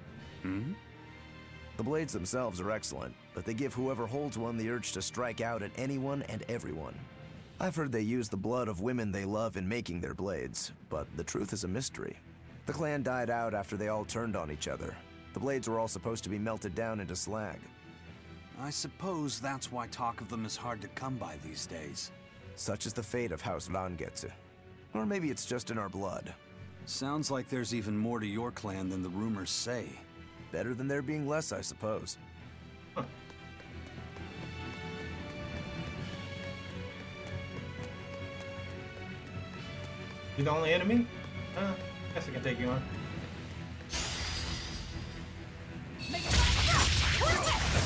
Hmm? The blades themselves are excellent, but they give whoever holds one the urge to strike out at anyone and everyone. I've heard they use the blood of women they love in making their blades, but the truth is a mystery. The clan died out after they all turned on each other. The blades were all supposed to be melted down into slag. I suppose that's why talk of them is hard to come by these days. Such is the fate of House Rangetsu. Or maybe it's just in our blood. Sounds like there's even more to your clan than the rumors say. Better than there being less, I suppose. Huh. You the only enemy? Guess I can take you on. Let's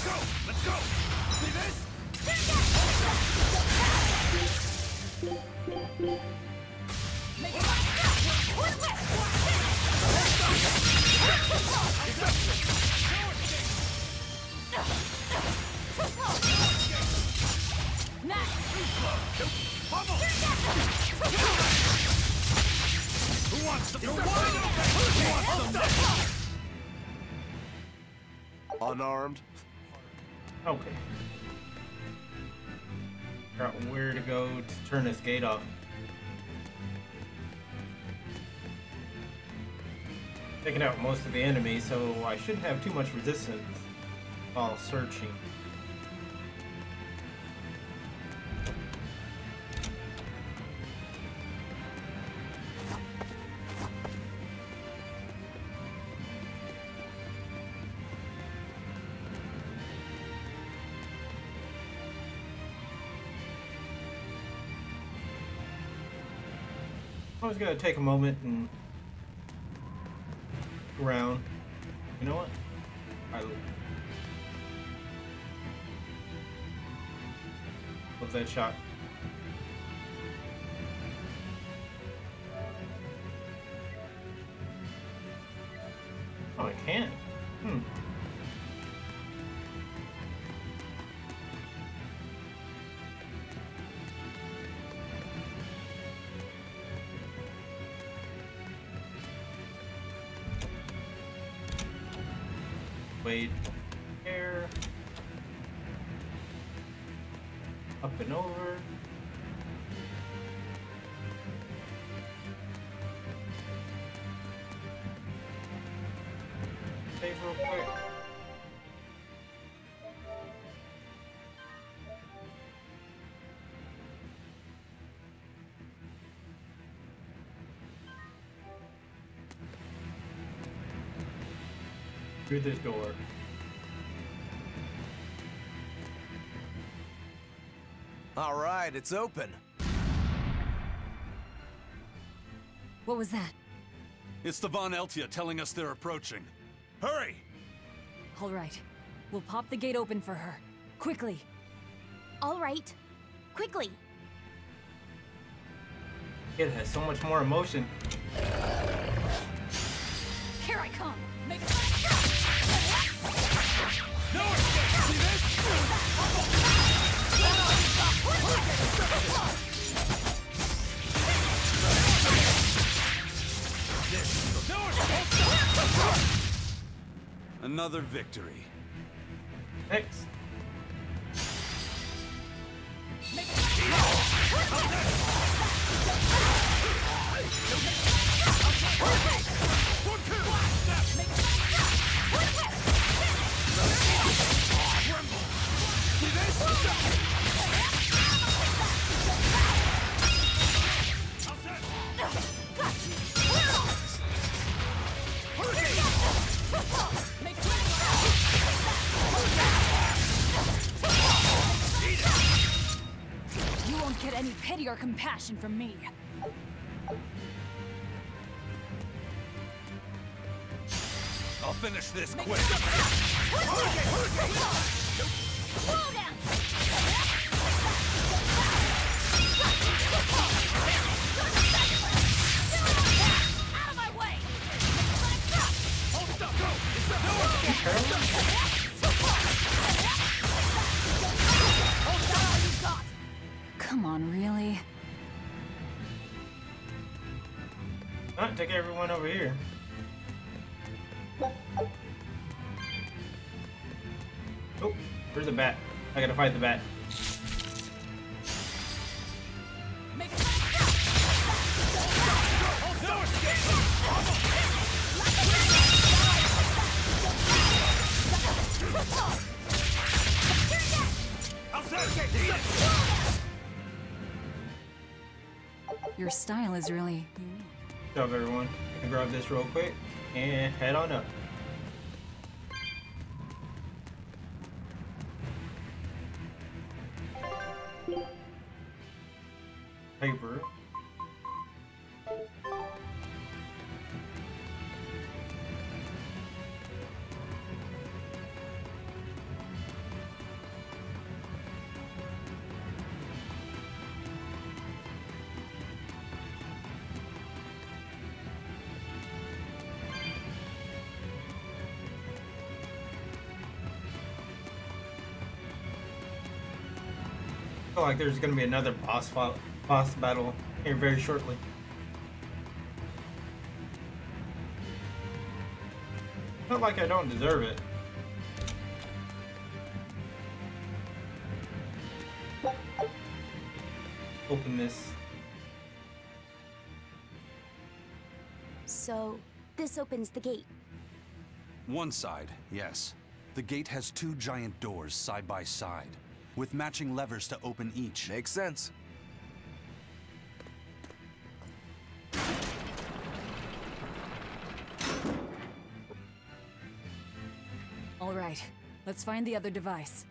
go! Let's go! See this? Who wants some? You're wide open! Who wants some? Unarmed? Okay. Figure out where to go to turn this gate off. Taking out most of the enemies, so I shouldn't have too much resistance while searching. I was gonna take a moment and around. You know what? I love that shot. Oh, I can't. Wait, here, up and over. Save real quick. through this door. All right, it's open. What was that? It's the Von Eltia telling us they're approaching. Hurry! All right. We'll pop the gate open for her. Quickly. All right. Quickly. It has so much more emotion. Here I come. Make it. No escape! See this? Another victory. Next. You won't get any pity or compassion from me. I'll finish this quick. Slow down. Out of my way. Come on, really? Alright, take everyone over here. Oh, where's the bat? I gotta fight the bat. Your style is really unique. What's up, everyone? I can grab this real quick and head on up. Paper. I feel like there's gonna be another boss battle here very shortly. Not like I don't deserve it. Open this. So, this opens the gate. One side, yes. The gate has two giant doors side by side, with matching levers to open each. Makes sense. All right, let's find the other device.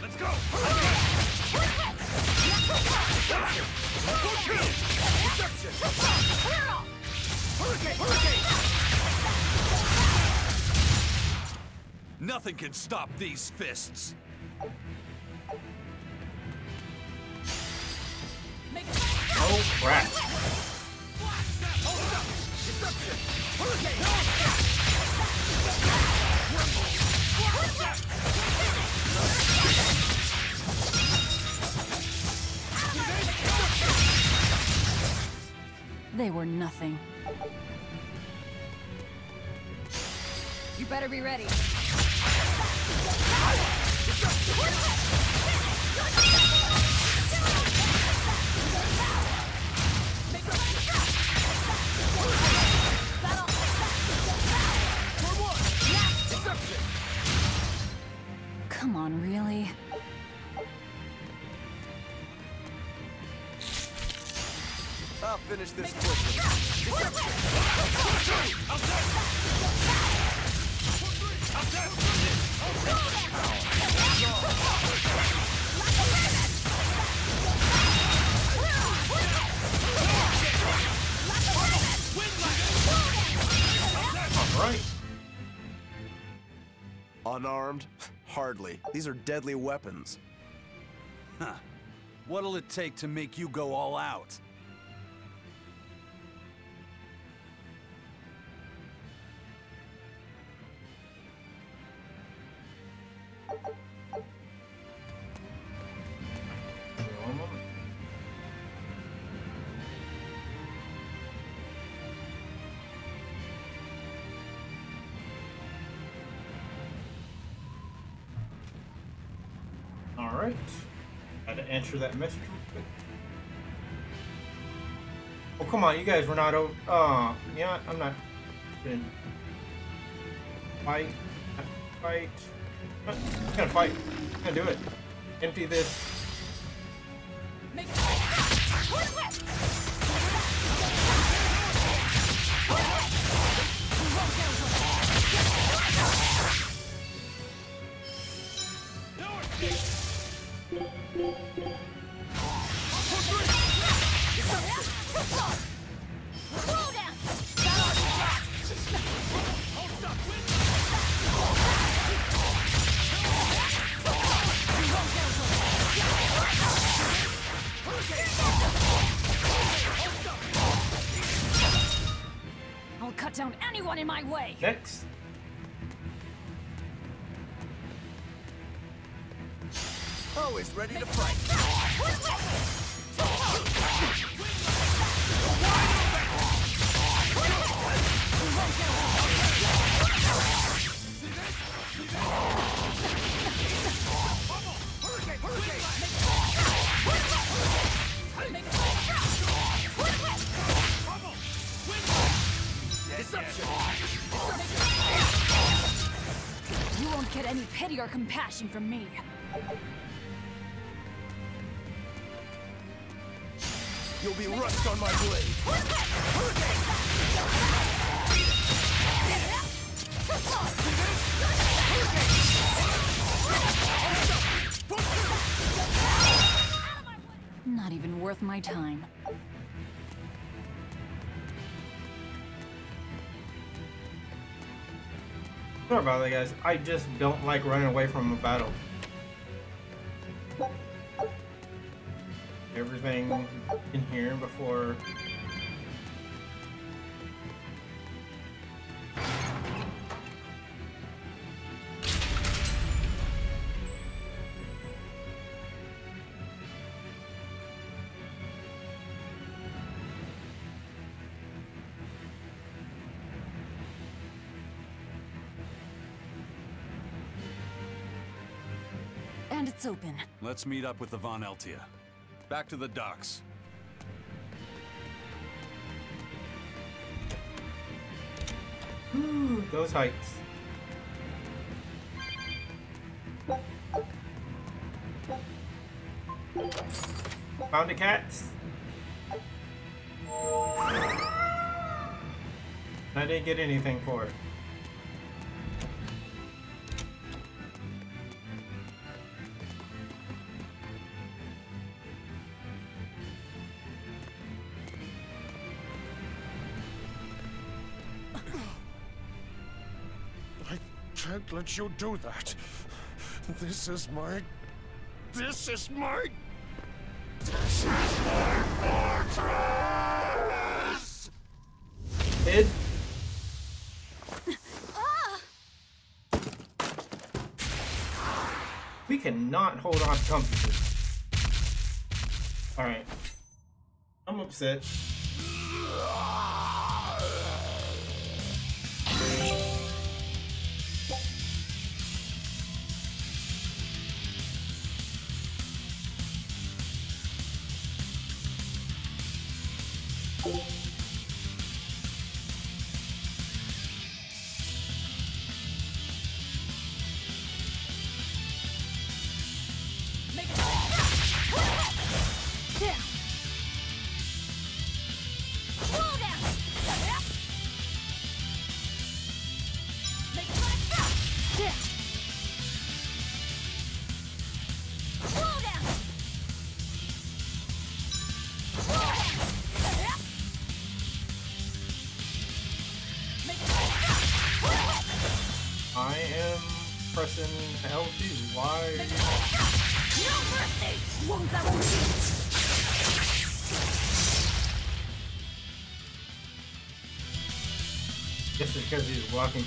Let's go! Nothing can stop these fists. Oh crap! They were nothing. You better be ready. come on, really? I'll finish this quickly. All right. Unarmed? Hardly. These are deadly weapons. Huh. What'll it take to make you go all out? All right. Had to answer that message real quick. Oh, come on, you guys were not over. Yeah, I'm not. Gonna fight. Fight. I'm gonna fight. I'm gonna do it. Empty this. I'll cut down anyone in my way! Next. Always ready to fight. You won't get any pity or compassion from me. You'll be rust on my blade. Not even worth my time. Sorry about that, guys. I just don't like running away from a battle. Everything in here before. And it's open. Let's meet up with the Von Eltia. Back to the docks. Ooh, those heights. Found the cats. I didn't get anything for it. Can't let you do that. This is my fortress! Kid? We cannot hold on comfortably. Alright. I'm upset. hell too. Why? No mercy! Wounds that won't heal! Guess it's because he's walking.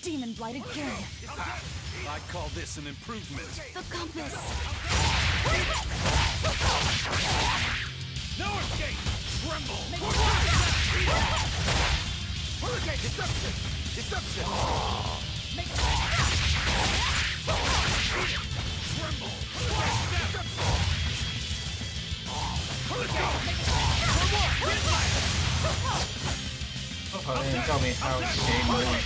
Demon blight again. I call this an improvement. The compass. No escape! Tremble! Hurricane! Deception! Deception! Tremble! Oh, they didn't tell me how the game works.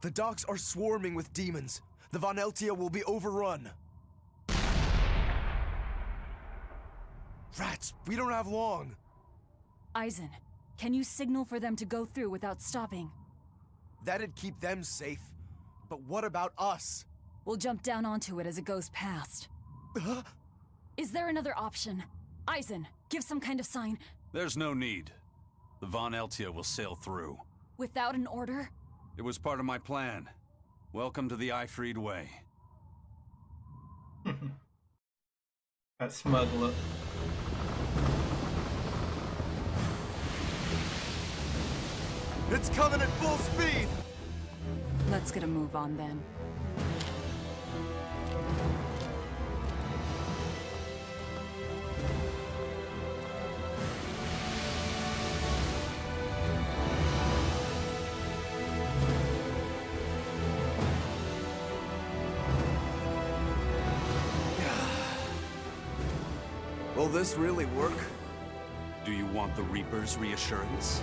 The docks are swarming with demons. The Von Eltia will be overrun. Rats, we don't have long. Eisen, can you signal for them to go through without stopping? That'd keep them safe. But what about us? We'll jump down onto it as it goes past. Is there another option? Eisen, give some kind of sign. There's no need. The Von Eltia will sail through. Without an order? It was part of my plan. Welcome to the Ifried Way. That smug look. It's coming at full speed! Let's get a move on then. Will this really work? Do you want the Reaper's reassurance?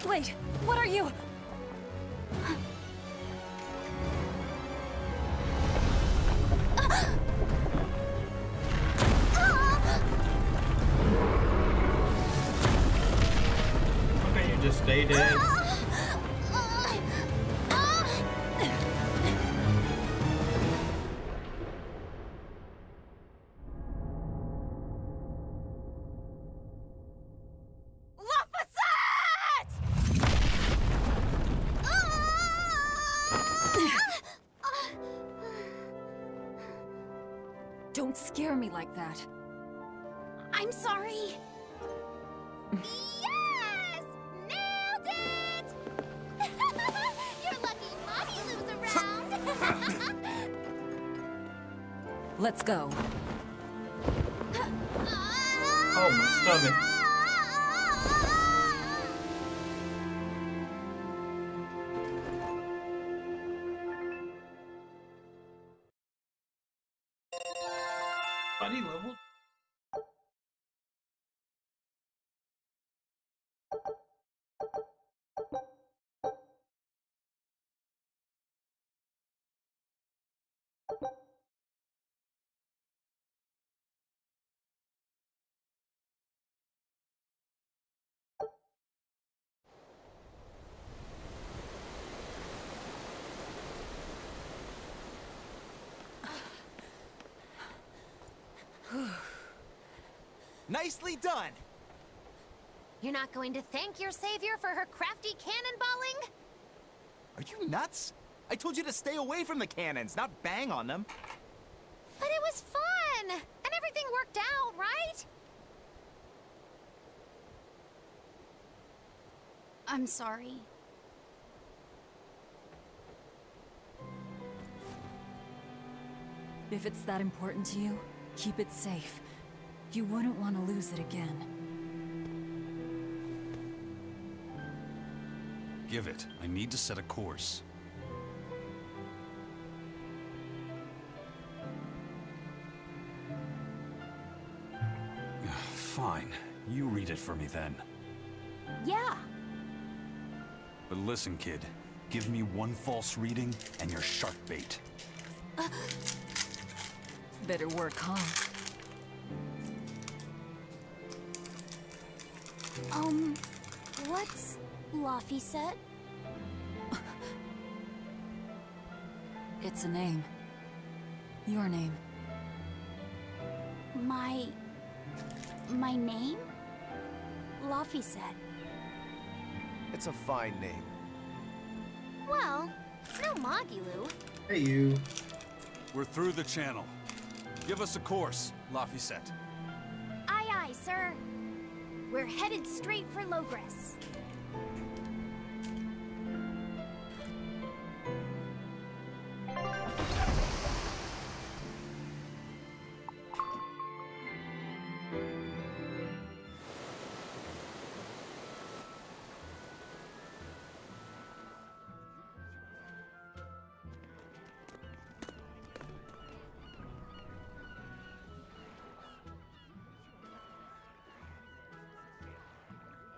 Wait, what are you? Okay, you just stay dead. Don't scare me like that. I'm sorry. Yes! Nailed it! You're lucky Mommy lives around. Let's go. Oh, my stomach. Body level? Nicely done! You're not going to thank your savior for her crafty cannonballing? Are you nuts? I told you to stay away from the cannons, not bang on them. But it was fun! And everything worked out, right? I'm sorry. If it's that important to you, keep it safe. You wouldn't want to lose it again. Give it. I need to set a course. Fine. You read it for me then. Yeah. But listen, kid. Give me one false reading and you're shark bait. Better work, huh? What's Laphicet? It's a name. Your name. My name? Laphicet. It's a fine name. Well, it's no Magilou. Hey, you. We're through the channel. Give us a course, Laphicet. Aye, aye, sir. We're headed straight for Logres.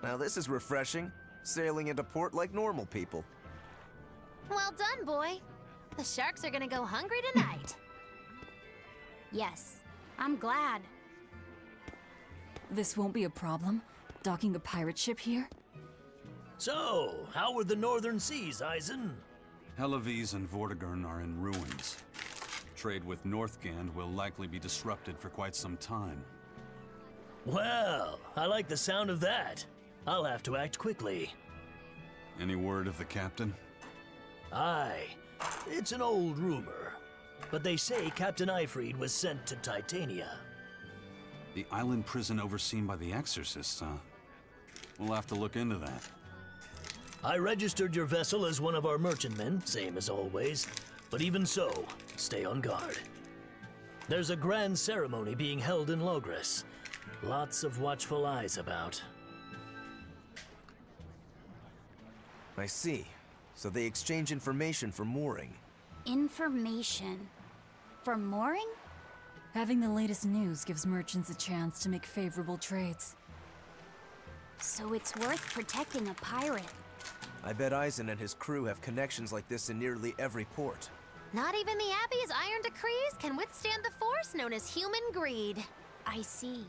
Now this is refreshing. Sailing into port like normal people. Well done, boy. The sharks are gonna go hungry tonight. Yes, I'm glad. This won't be a problem? Docking a pirate ship here? So, how were the northern seas, Eisen? Helavis and Vortigern are in ruins. Trade with Northgand will likely be disrupted for quite some time. Well, I like the sound of that. I'll have to act quickly. Any word of the captain? Aye. It's an old rumor. But they say Captain Ifrid was sent to Titania. The island prison overseen by the exorcists, huh? We'll have to look into that. I registered your vessel as one of our merchantmen, same as always. But even so, stay on guard. There's a grand ceremony being held in Logres. Lots of watchful eyes about. I see. So they exchange information for mooring. Information. For mooring? Having the latest news gives merchants a chance to make favorable trades. So it's worth protecting a pirate. I bet Eisen and his crew have connections like this in nearly every port. Not even the Abbey's iron decrees can withstand the force known as human greed. I see.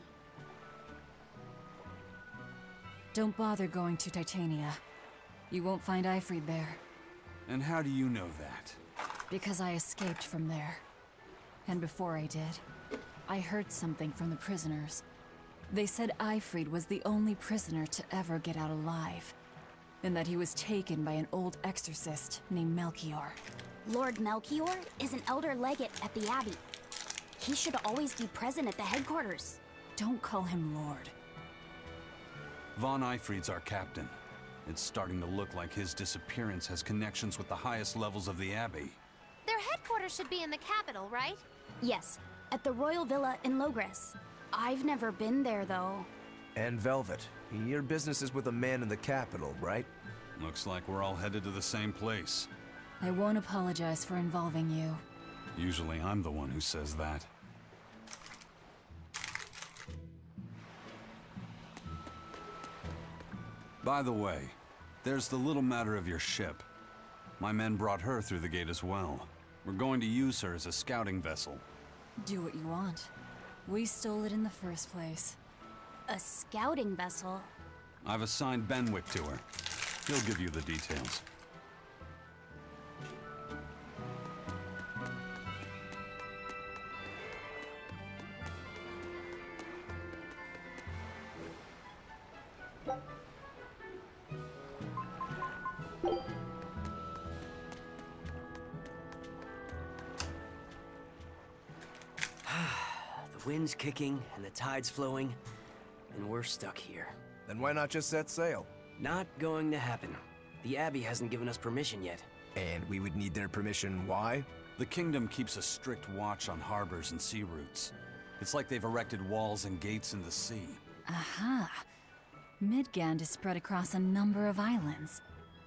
Don't bother going to Titania. You won't find Ifrid there. And how do you know that? Because I escaped from there. And before I did, I heard something from the prisoners. They said Ifrid was the only prisoner to ever get out alive, and that he was taken by an old exorcist named Melchior. Lord Melchior is an elder legate at the Abbey. He should always be present at the headquarters. Don't call him Lord. Von Ifrid's our captain. It's starting to look like his disappearance has connections with the highest levels of the Abbey. Their headquarters should be in the capital, right? Yes, at the Royal Villa in Logres. I've never been there, though. And Velvet, your business is with a man in the capital, right? Looks like we're all headed to the same place. I won't apologize for involving you. Usually I'm the one who says that. By the way, there's the little matter of your ship. My men brought her through the gate as well. We're going to use her as a scouting vessel. Do what you want. We stole it in the first place. A scouting vessel? I've assigned Benwick to her. He'll give you the details. The wind's kicking and the tide's flowing, and we're stuck here. Then why not just set sail? Not going to happen. The Abbey hasn't given us permission yet. And we would need their permission, why? The kingdom keeps a strict watch on harbors and sea routes. It's like they've erected walls and gates in the sea. Aha! Midgand is spread across a number of islands.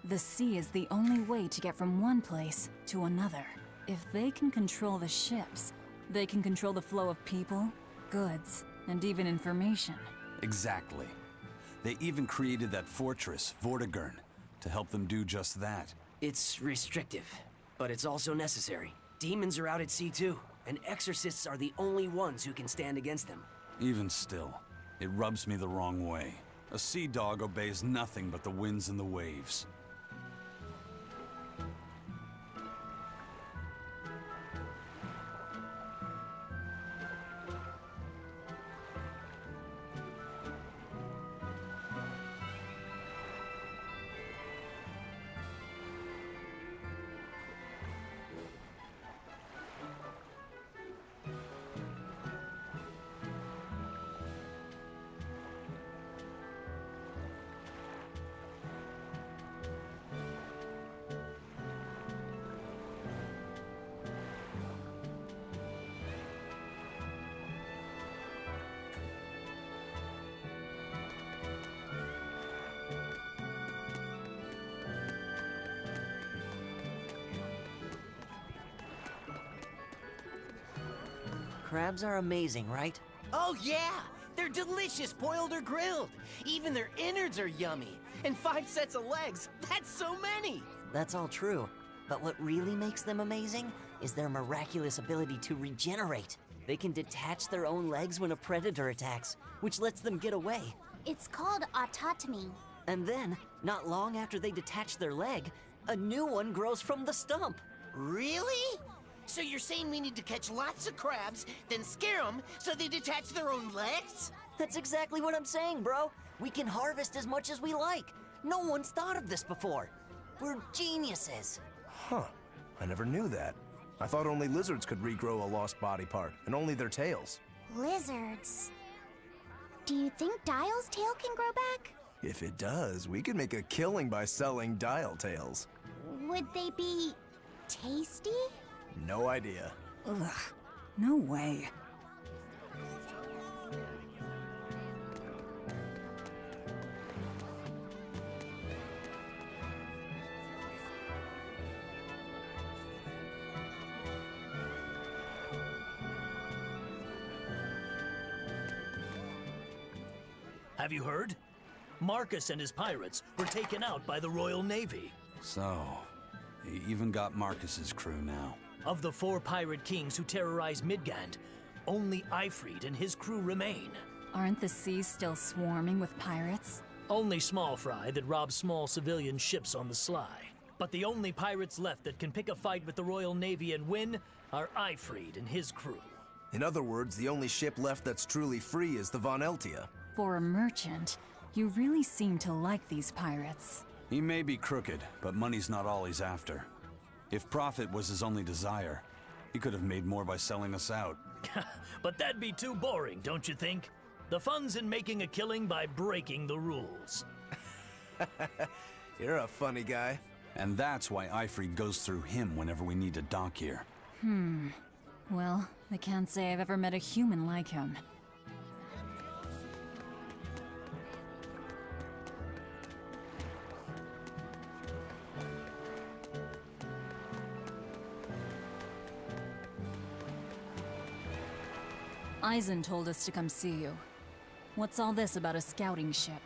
The sea is the only way to get from one place to another. If they can control the ships, they can control the flow of people, goods, and even information. Exactly. They even created that fortress, Vortigern, to help them do just that. It's restrictive, but it's also necessary. Demons are out at sea too, and exorcists are the only ones who can stand against them. Even still, it rubs me the wrong way. A sea dog obeys nothing but the winds and the waves. Crabs are amazing, right? Oh yeah! They're delicious, boiled or grilled. Even their innards are yummy. And 5 sets of legs, that's so many! That's all true. But what really makes them amazing is their miraculous ability to regenerate. They can detach their own legs when a predator attacks, which lets them get away. It's called autotomy. And then, not long after they detach their leg, a new one grows from the stump. Really? So you're saying we need to catch lots of crabs, then scare them so they detach their own legs? That's exactly what I'm saying, bro. We can harvest as much as we like. No one's thought of this before. We're geniuses. Huh. I never knew that. I thought only lizards could regrow a lost body part, and only their tails. Lizards. Do you think Dial's tail can grow back? If it does, we could make a killing by selling Dial tails. Would they be tasty? No idea. Ugh. No way. Have you heard? Marcus and his pirates were taken out by the Royal Navy. So, he even got Marcus's crew now. Of the 4 pirate kings who terrorized Midgand, only Ifrid and his crew remain. Aren't the seas still swarming with pirates? Only small fry that rob small civilian ships on the sly. But the only pirates left that can pick a fight with the Royal Navy and win are Ifrid and his crew. In other words, the only ship left that's truly free is the Von Eltia. For a merchant, you really seem to like these pirates. He may be crooked, but money's not all he's after. If profit was his only desire, he could have made more by selling us out. But that'd be too boring, don't you think? The fun's in making a killing by breaking the rules. You're a funny guy. And that's why Ifrid goes through him whenever we need to dock here. Well, I can't say I've ever met a human like him. Eisen told us to come see you. What's all this about a scouting ship?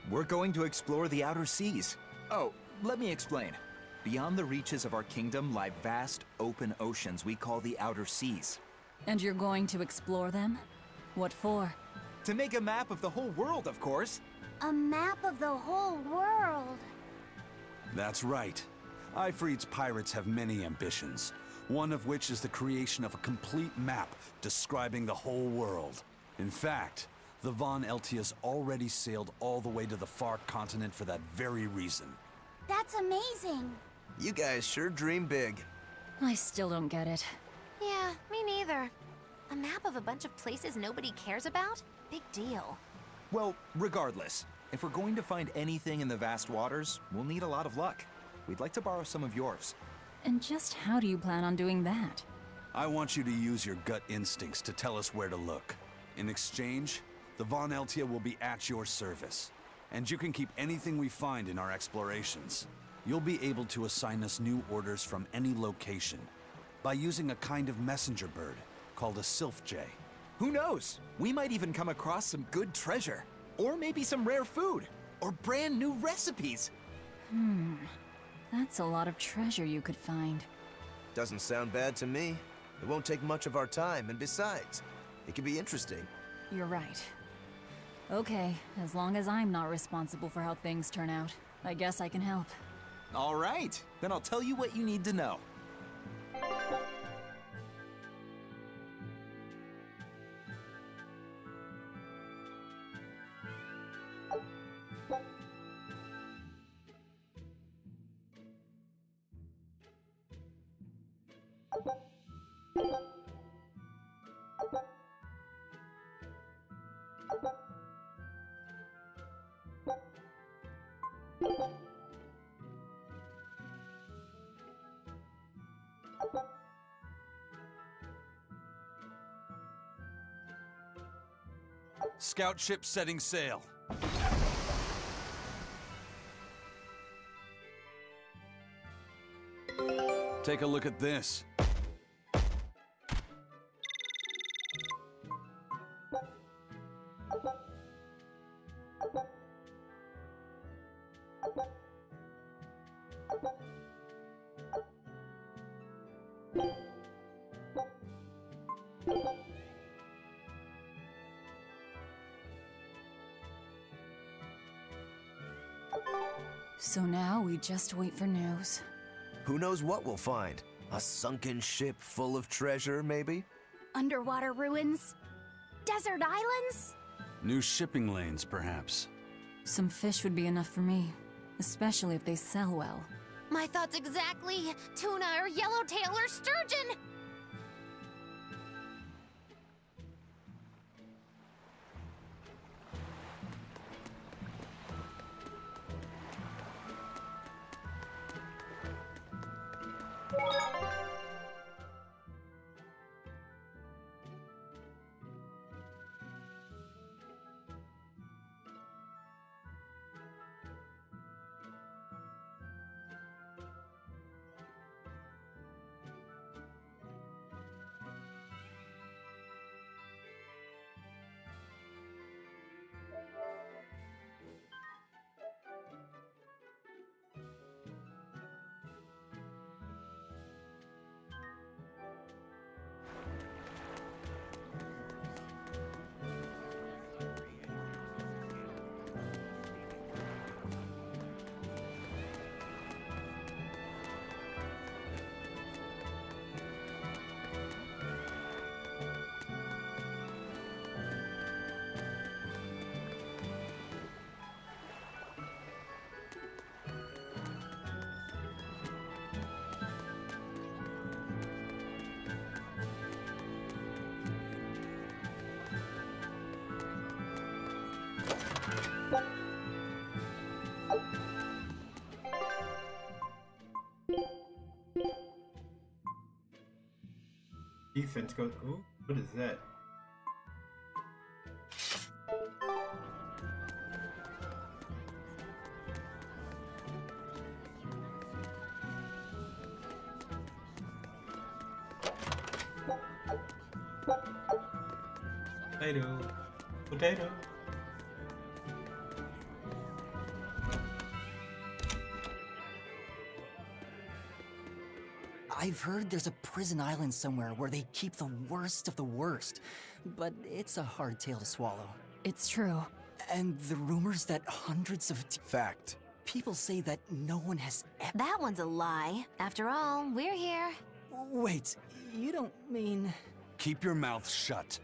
We're going to explore the outer seas. Oh, let me explain. Beyond the reaches of our kingdom lie vast, open oceans we call the outer seas. And you're going to explore them? What for? To make a map of the whole world, of course. A map of the whole world. That's right. Ifrid's pirates have many ambitions, one of which is the creation of a complete map describing the whole world. In fact, The Von Eltias already sailed all the way to the far continent for that very reason. That's amazing. You guys sure dream big. I still don't get it. Yeah, me neither. A map of a bunch of places nobody cares about? Big deal. Well, regardless, if we're going to find anything in the vast waters, we'll need a lot of luck. We'd like to borrow some of yours. And just how do you plan on doing that? I want you to use your gut instincts to tell us where to look. In exchange, the Von Eltia will be at your service. And you can keep anything we find in our explorations. You'll be able to assign us new orders from any location by using a kind of messenger bird called a sylph jay. Who knows? We might even come across some good treasure. Or maybe some rare food. Or brand new recipes. That's a lot of treasure you could find. Doesn't sound bad to me. It won't take much of our time, and besides, it could be interesting. You're right. Okay, as long as I'm not responsible for how things turn out, I guess I can help. All right, then I'll tell you what you need to know. Scout ship setting sail. Take a look at this. So now we just wait for news. Who knows what we'll find? A sunken ship full of treasure, maybe? Underwater ruins? Desert islands? New shipping lanes, perhaps. Some fish would be enough for me, especially if they sell well. My thoughts exactly. Tuna or yellowtail or sturgeon. Defense goes. Ooh, what is that? Potato. Potato. I've heard there's a prison island somewhere where they keep the worst of the worst, but it's a hard tale to swallow. It's true. And the rumors that hundreds of Fact. people say that no one has ever... That one's a lie. After all, we're here. Wait, you don't mean... Keep your mouth shut.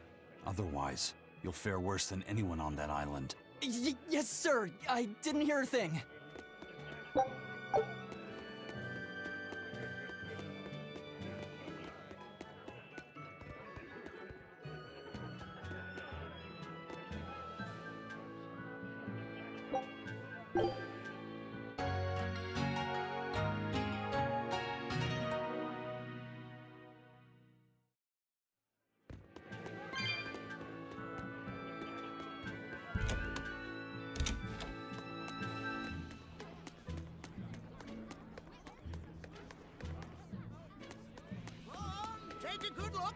Otherwise, you'll fare worse than anyone on that island. Yes, sir. I didn't hear a thing. Take a good look.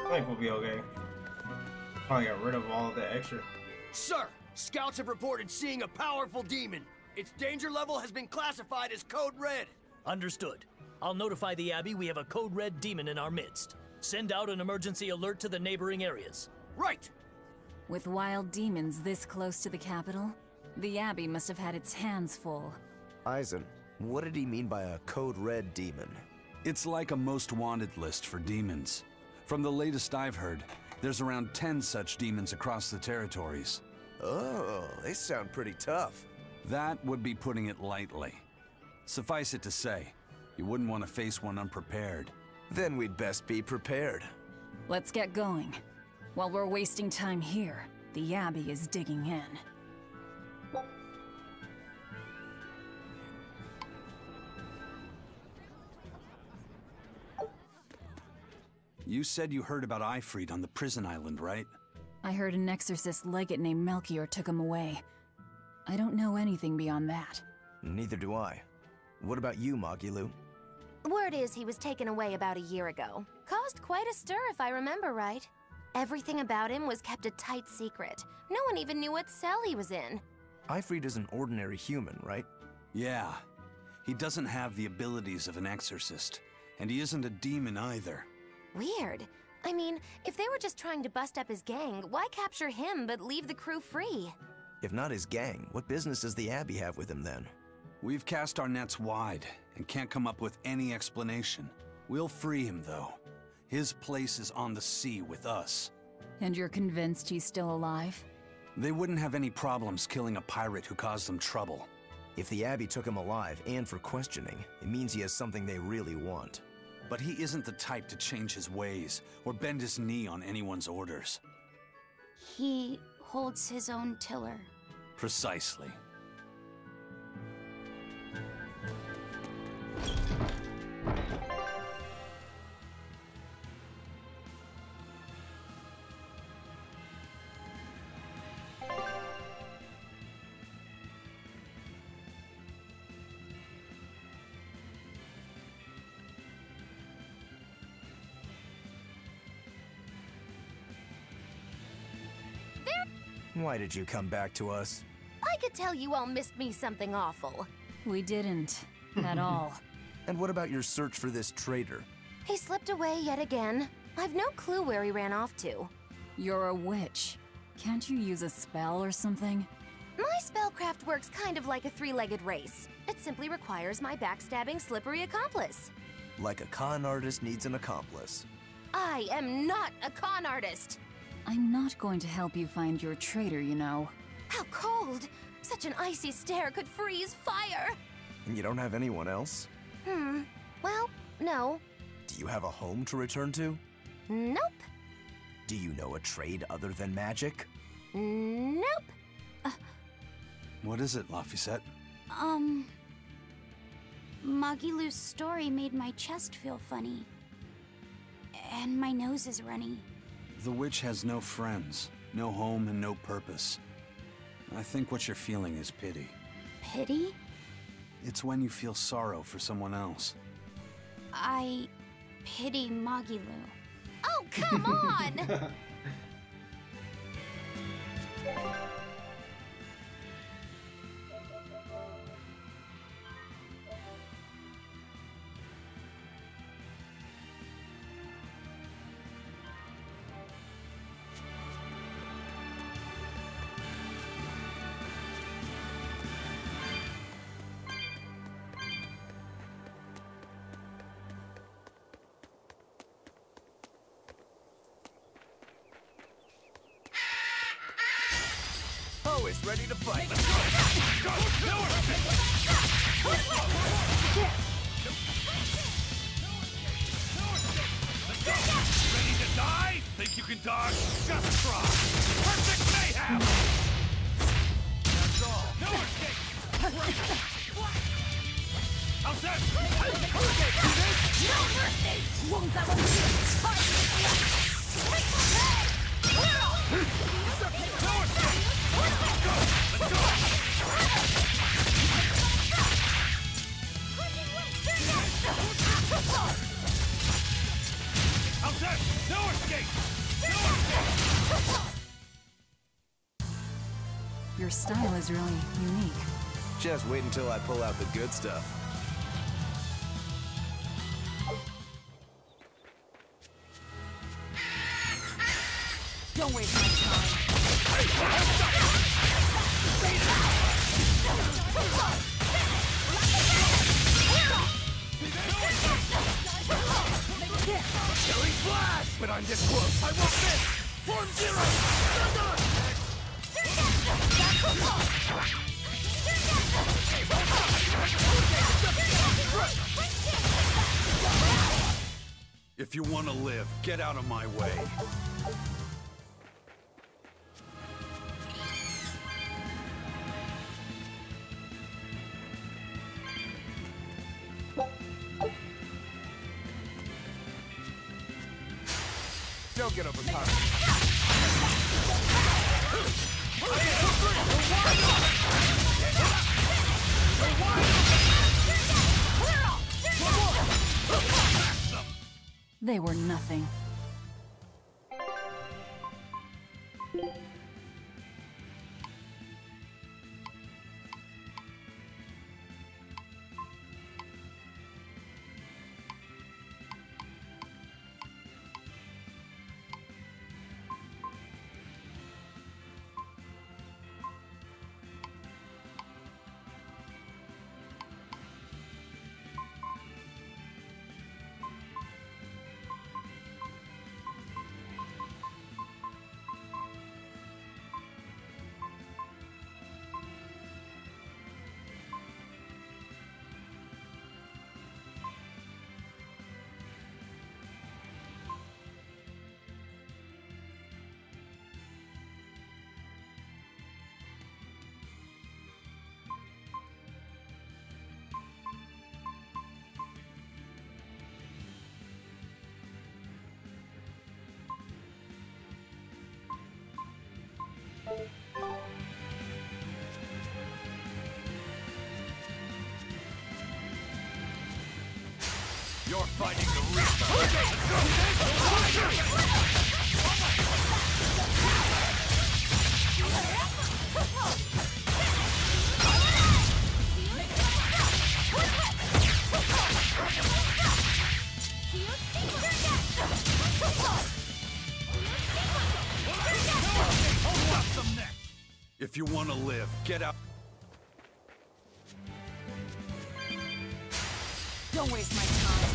I think we'll be okay. Probably got rid of all the extra. Sir, scouts have reported seeing a powerful demon. Its danger level has been classified as Code Red. Understood. I'll notify the Abbey we have a Code Red demon in our midst. Send out an emergency alert to the neighboring areas. Right! With wild demons this close to the capital, the Abbey must have had its hands full. Eisen, what did he mean by a Code Red demon? It's like a most wanted list for demons. From the latest I've heard, there's around 10 such demons across the territories. Oh, they sound pretty tough. That would be putting it lightly. Suffice it to say, you wouldn't want to face one unprepared. Then we'd best be prepared. Let's get going. While we're wasting time here, the Abbey is digging in. You said you heard about Ifrit on the prison island, right? I heard an exorcist legate named Melchior took him away. I don't know anything beyond that. Neither do I. What about you, Magilu? Word is he was taken away about a year ago. Caused quite a stir, if I remember right. Everything about him was kept a tight secret. No one even knew what cell he was in. Ifrit is an ordinary human, right? Yeah. He doesn't have the abilities of an exorcist, and he isn't a demon either. Weird. I mean, if they were just trying to bust up his gang, why capture him but leave the crew free? If not his gang, what business does the Abbey have with him then? We've cast our nets wide and can't come up with any explanation. We'll free him, though. His place is on the sea with us. And you're convinced he's still alive? They wouldn't have any problems killing a pirate who caused them trouble. If the Abbey took him alive and for questioning, it means he has something they really want. But he isn't the type to change his ways or bend his knee on anyone's orders. He holds his own tiller. Precisely. Why did you come back to us? could tell you all missed me something awful. We didn't. At all. And what about your search for this traitor? He slipped away yet again. I've no clue where he ran off to. You're a witch. Can't you use a spell or something? My spellcraft works kind of like a three-legged race. It simply requires my backstabbing, slippery accomplice. Like a con artist needs an accomplice. I am not a con artist! I'm not going to help you find your traitor, you know. How cold! Such an icy stare could freeze fire! And you don't have anyone else? Well, no. Do you have a home to return to? Nope. Do you know a trade other than magic? Nope. What is it, Laphicet? Magilou's story made my chest feel funny. And my nose is runny. The witch has no friends, no home, and no purpose. I think what you're feeling is pity. Pity? It's when you feel sorrow for someone else. I pity Magilou. Oh, come on! Always ready to fight. Ready to die? Think you can dodge? Just try. Perfect mayhem! That's all. No escape! How's that? No mercy! Won't that one How's that? No escape! Your style is really unique. Just wait until I pull out the good stuff. Don't waste my time. Killing flash! But I'm this close, I won't miss! Form zero! Thunder! If you want to live, get out of my way. Don't get overpowered. They were nothing. You're fighting the Reaper. Let's go! If you want to live, get out. Don't waste my time.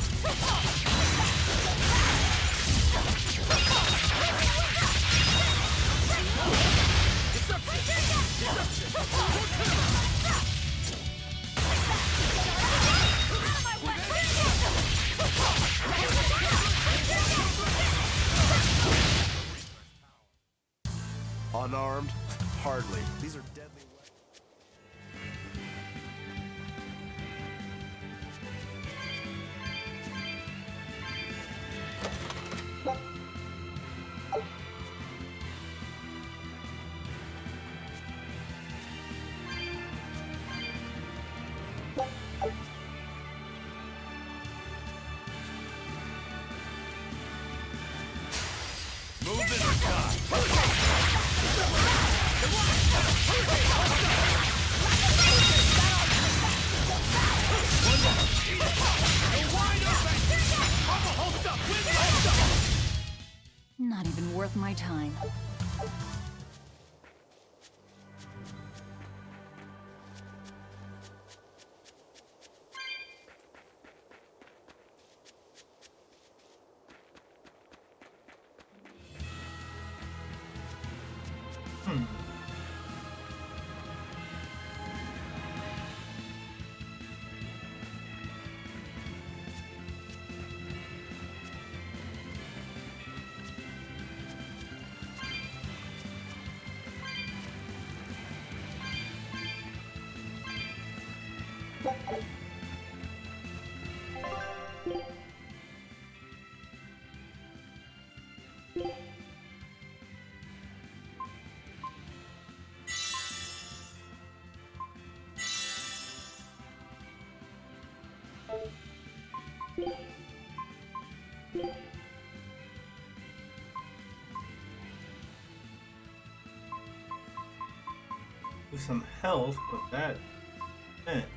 Unarmed? Hardly. These are deadly weapons. Move in or die. Not even worth my time. With some health, but that fence.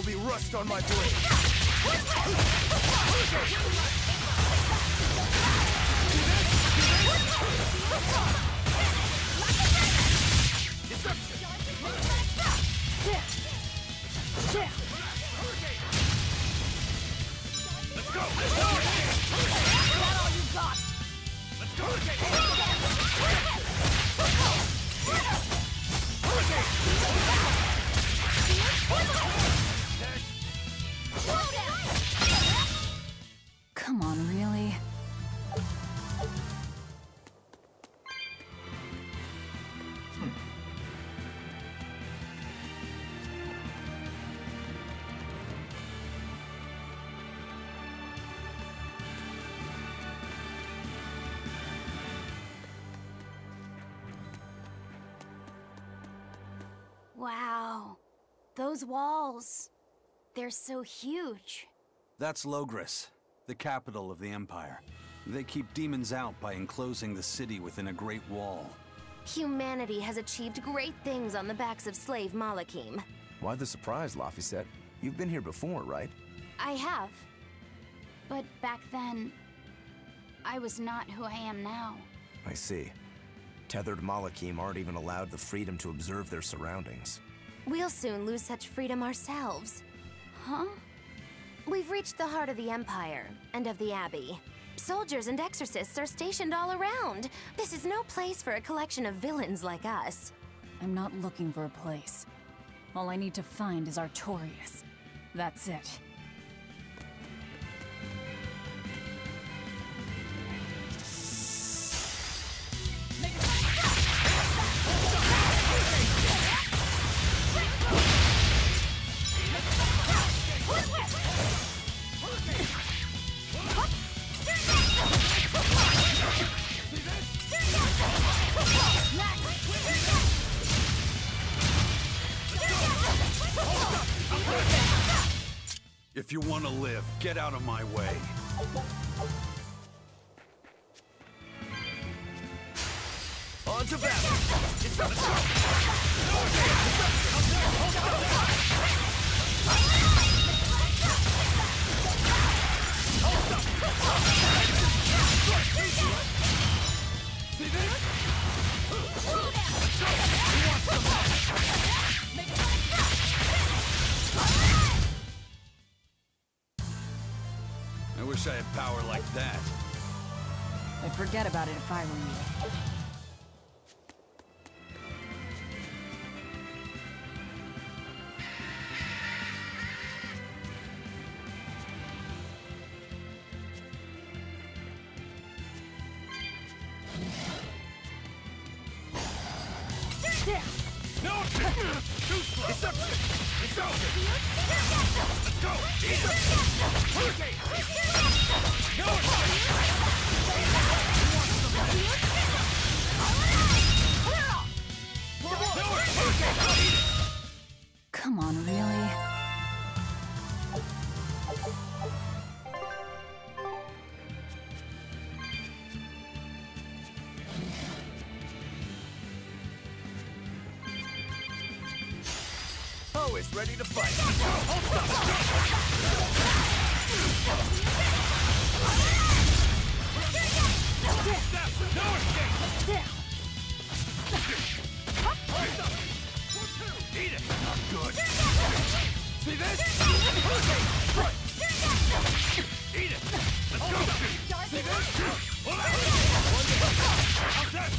There'll be rust on my blade. Let's go! Let's go! That's all you got! Let's go! Come on, really? Wow. Those walls. They're so huge. That's Logres, the capital of the Empire. They keep demons out by enclosing the city within a great wall. Humanity has achieved great things on the backs of slave Malakim. Why the surprise, Laphicet? You've been here before, right? I have. But back then, I was not who I am now. I see. Tethered Malakim aren't even allowed the freedom to observe their surroundings. We'll soon lose such freedom ourselves. Huh? We've reached the heart of the Empire, and of the Abbey. Soldiers and exorcists are stationed all around. This is no place for a collection of villains like us. I'm not looking for a place. All I need to find is Artorias. That's it. If you want to live, get out of my way. On to battle! Let's go! See this? I wish I had power like that. I'd forget about it if I were you. No! Too slow! Deception! It's over! Let's go! Hurricane! No! Come on, really? Oh, it's ready to fight. No escape! Eat it! Not good. See this? Right. Eat it! Let's go! See this? How's that?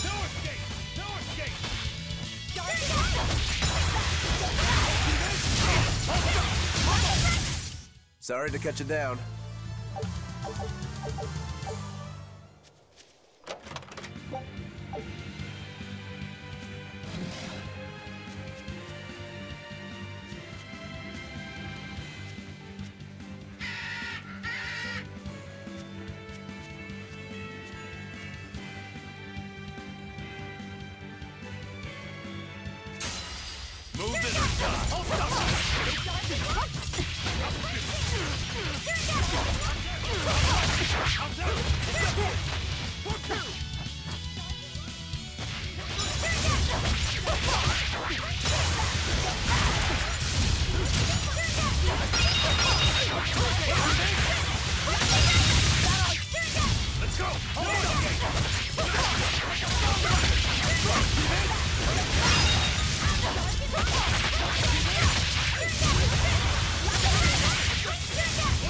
No escape! No escape! Sorry to cut you down. Move it or die!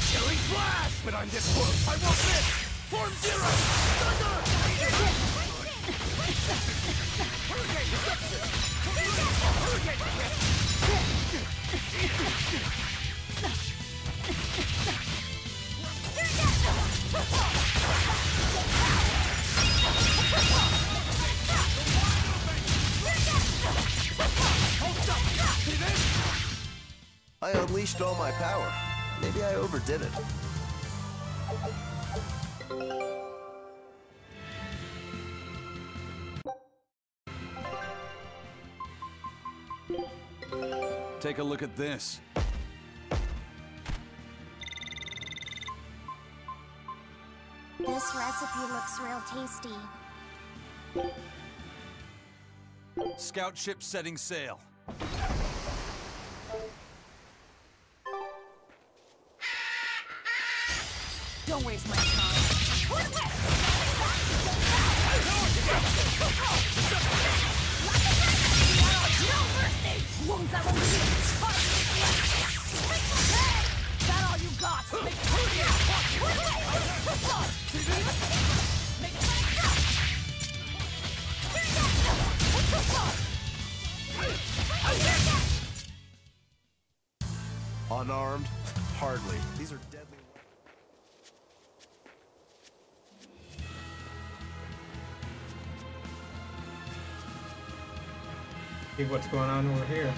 Killing flash! But I'm this close. I won't miss! Form zero! Thunder! Hurricane reception! Hurricane! I unleashed all my power. Maybe I overdid it. Take a look at this. This recipe looks real tasty. Scout ship setting sail. Don't waste my time. No mercy! Wounds that won't heal. Is that all you got? Make it Unarmed? Hardly. These are deadly. See what's going on over here.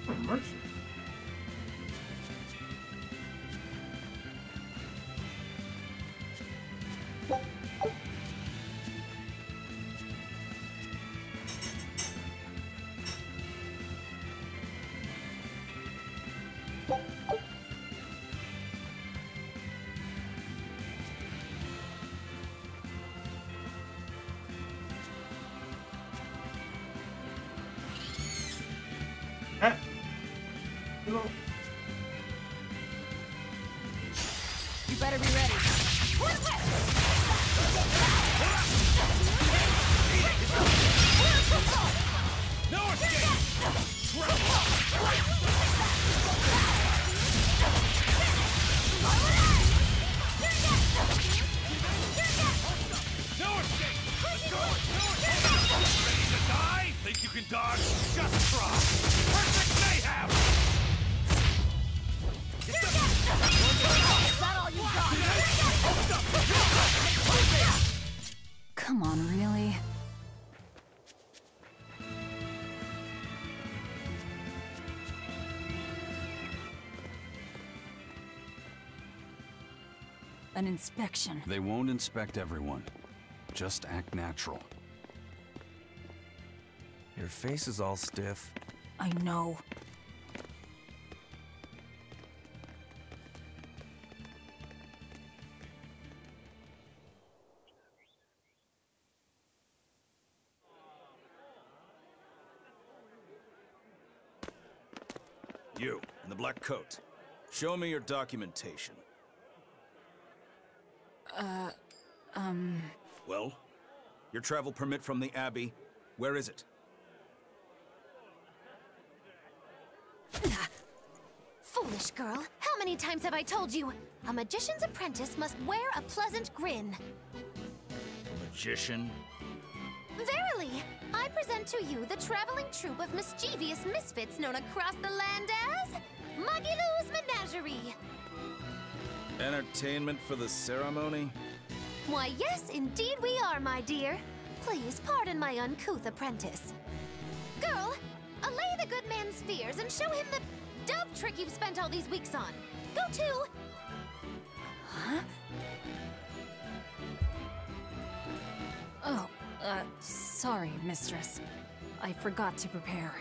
Oh, merchant. You better be ready. No escape! No escape! Let's go! Ready to die? Think you can dodge? Just try! Perfect mayhem! Is that all you got? Come on, really? An inspection. They won't inspect everyone. Just act natural. Your face is all stiff. I know. You, in the black coat. Show me your documentation. Well? Your travel permit from the Abbey, where is it? Foolish girl, how many times have I told you? A magician's apprentice must wear a pleasant grin. Magician? Verily, I present to you the traveling troupe of mischievous misfits known across the land as Magilou's Menagerie. Entertainment for the ceremony? Why, yes, indeed we are, my dear. Please pardon my uncouth apprentice. Girl, allay the good man's fears and show him the dove trick you've spent all these weeks on. Go to! Huh? Oh, sorry, mistress. I forgot to prepare.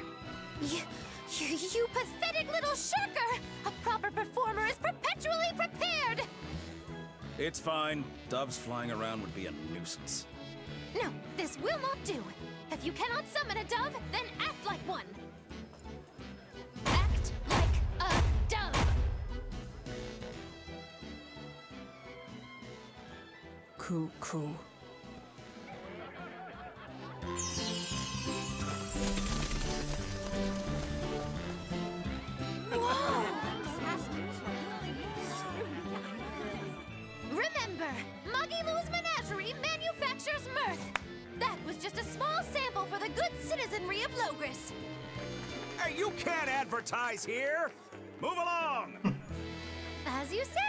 You pathetic little shirker! A proper performer is perpetually prepared! It's fine. Doves flying around would be a nuisance. No, this will not do. If you cannot summon a dove, then act like one. Act like a dove. Cool. Remember, Muggy Lou's Menagerie manufactures mirth. That was just a small sample for the good citizenry of Logris. Hey, you can't advertise here! Move along! As you say.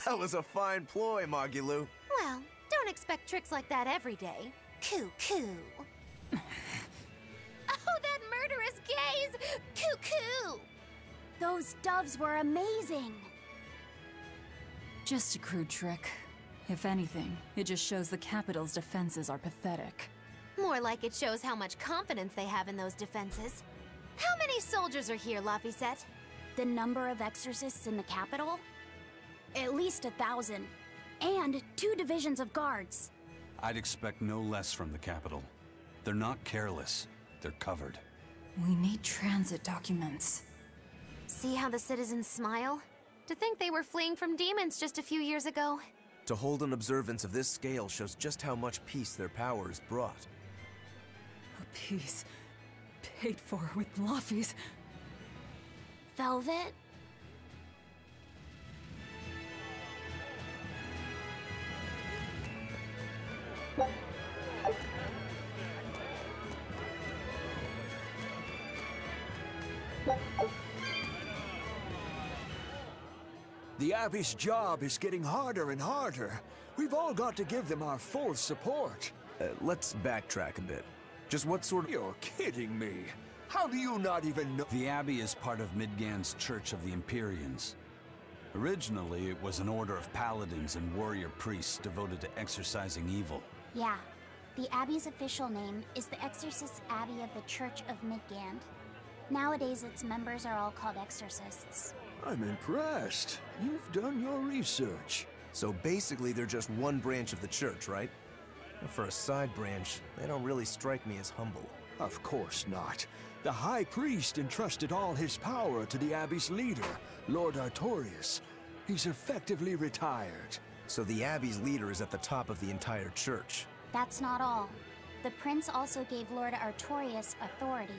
That was a fine ploy, Magilu. Well, don't expect tricks like that every day. Coo. Oh, that murderous gaze! Coo. Those doves were amazing. Just a crude trick. If anything, it just shows the capital's defenses are pathetic. More like it shows how much confidence they have in those defenses. How many soldiers are here, Laphicet? The number of exorcists in the capital? At least 1,000. And 2 divisions of guards. I'd expect no less from the capital. They're not careless. They're covered. We need transit documents. See how the citizens smile? To think they were fleeing from demons just a few years ago. To hold an observance of this scale shows just how much peace their powers brought. A piece paid for with Laffy's. Velvet? The Abbey's job is getting harder and harder. We've all got to give them our full support. Let's backtrack a bit. Just what sort of... You're kidding me. How do you not even know? The Abbey is part of Midgand's Church of the Empyreans. Originally, it was an order of paladins and warrior priests devoted to exorcising evil. Yeah. The Abbey's official name is the Exorcist Abbey of the Church of Midgand. Nowadays, its members are all called exorcists. I'm impressed. You've done your research. So basically, they're just one branch of the church, right? For a side branch, they don't really strike me as humble. Of course not. The High Priest entrusted all his power to the Abbey's leader, Lord Artorius. He's effectively retired. So the Abbey's leader is at the top of the entire church. That's not all. The prince also gave Lord Artorius authority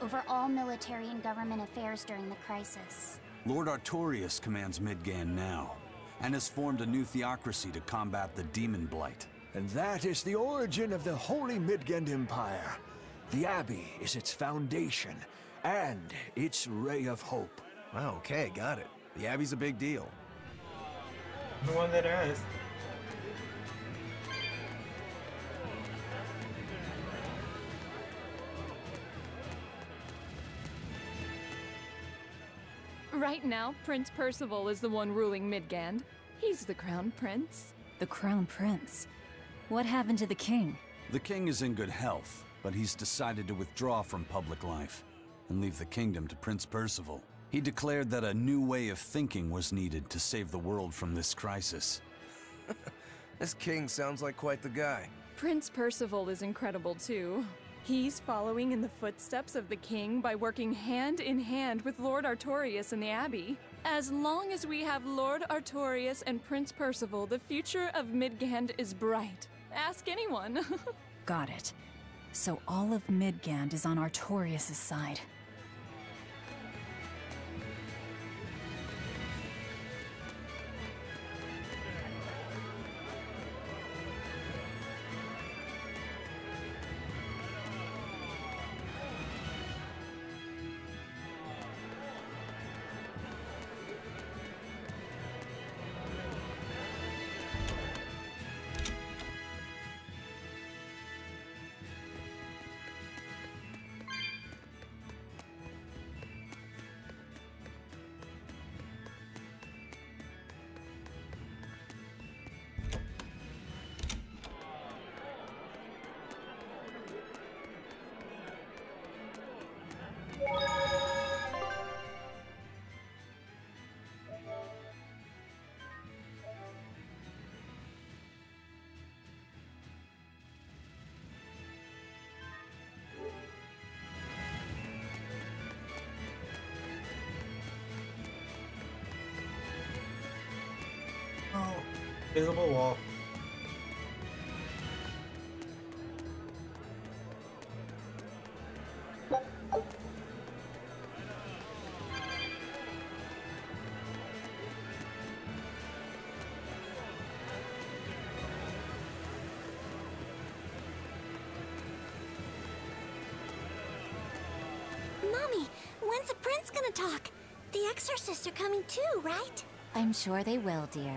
over all military and government affairs during the crisis. Lord Artorius commands Midgand now, and has formed a new theocracy to combat the demon blight. And that is the origin of the Holy Midgand Empire. The Abbey is its foundation, and its ray of hope. Wow, okay, got it. The Abbey's a big deal. The one that asked. Right now, Prince Percival is the one ruling Midgand. He's the Crown Prince. The Crown Prince? What happened to the king? The king is in good health, but he's decided to withdraw from public life and leave the kingdom to Prince Percival. He declared that a new way of thinking was needed to save the world from this crisis. This king sounds like quite the guy. Prince Percival is incredible too. He's following in the footsteps of the king by working hand in hand with Lord Artorius and the Abbey. As long as we have Lord Artorius and Prince Percival, the future of Midgand is bright. Ask anyone. Got it. So all of Midgand is on Artorius' side. Visible wall. Mommy, when's the prince gonna talk? The exorcists are coming too, right? I'm sure they will, dear.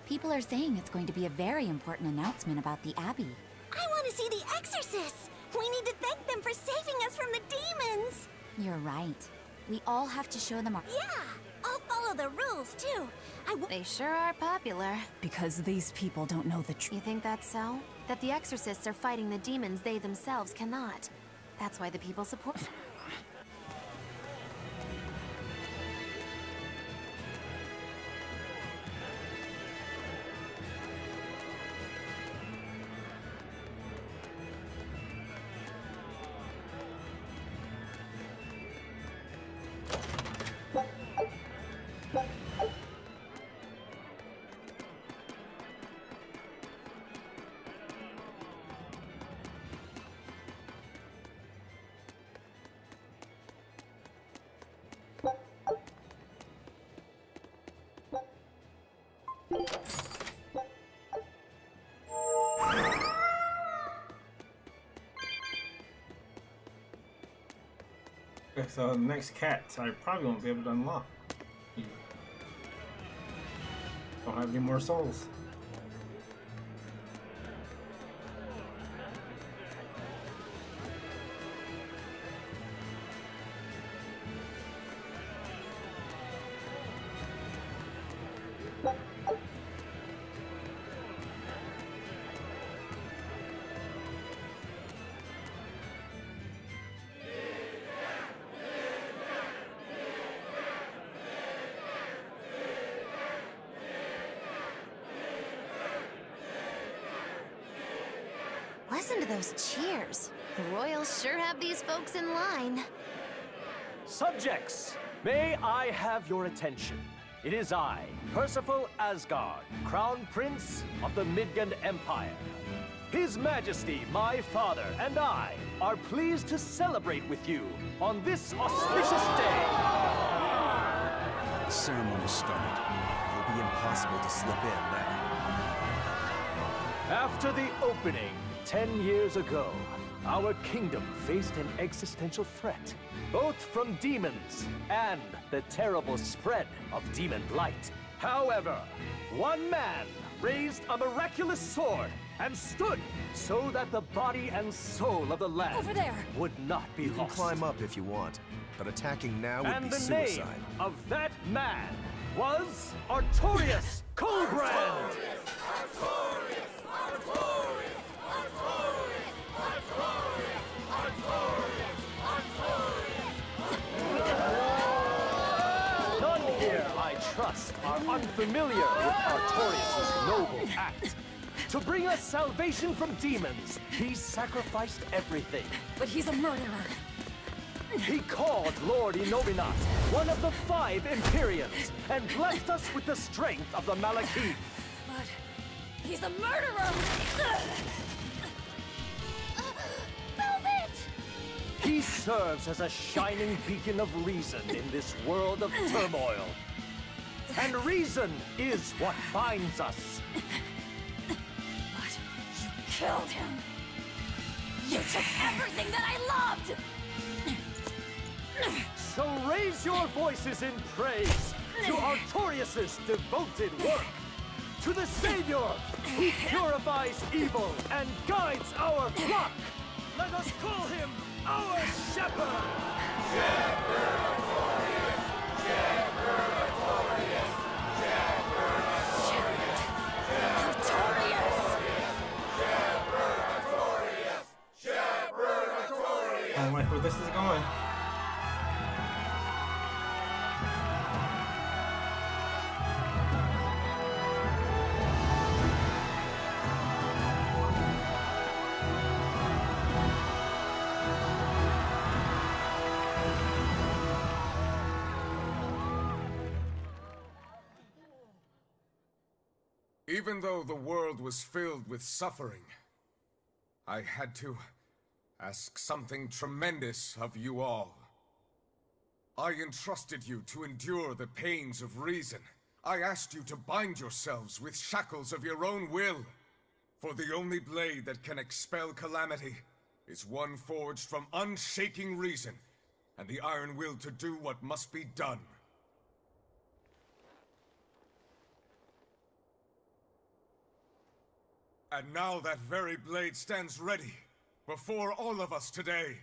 People are saying it's going to be a very important announcement about the Abbey. I want to see the exorcists! We need to thank them for saving us from the demons! You're right. We all have to show them our— Yeah! I'll follow the rules, too. They sure are popular. Because these people don't know the truth. You think that's so? That the exorcists are fighting the demons they themselves cannot. That's why the people support— Okay, so the next cat I probably won't be able to unlock. Don't have any more souls. Listen to those cheers. The royals sure have these folks in line. Subjects, may I have your attention? It is I, Percival Asgard, Crown Prince of the Midgard Empire. His Majesty, my father, and I are pleased to celebrate with you on this auspicious day. The ceremony started. It'll be impossible to slip in now. After the opening, 10 years ago, our kingdom faced an existential threat, both from demons and the terrible spread of demon blight. However, one man raised a miraculous sword and stood so that the body and soul of the land Over there. would not be You can lost. climb up if you want, but attacking now would And be the suicide. name of that man was Artorius Colbrand! None here, I trust, are unfamiliar with Artorius' noble act. To bring us salvation from demons, he sacrificed everything. But he's a murderer. He called Lord Inominat, one of the 5 Empyreans, and blessed us with the strength of the Malachim. But he's a murderer! Velvet! He serves as a shining beacon of reason in this world of turmoil. And reason is what binds us. But you killed him. You took everything that I loved! So raise your voices in praise to Artorius' devoted work, to the Savior who purifies evil and guides our flock. Let us call him our shepherd. Shepherd Artorius, Shepherd Artorius, Shepherd Artorius, Shepherd Artorius, Shepherd Artorius. I don't like where this is going. Even though the world was filled with suffering, I had to ask something tremendous of you all. I entrusted you to endure the pains of reason. I asked you to bind yourselves with shackles of your own will. For the only blade that can expel calamity is one forged from unshaking reason and the iron will to do what must be done. And now that very blade stands ready before all of us today.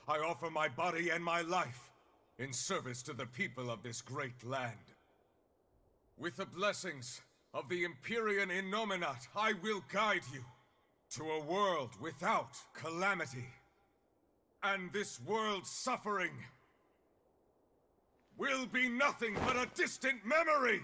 I offer my body and my life in service to the people of this great land. With the blessings of the Empyrean Innominat, I will guide you to a world without calamity. And this world's suffering will be nothing but a distant memory!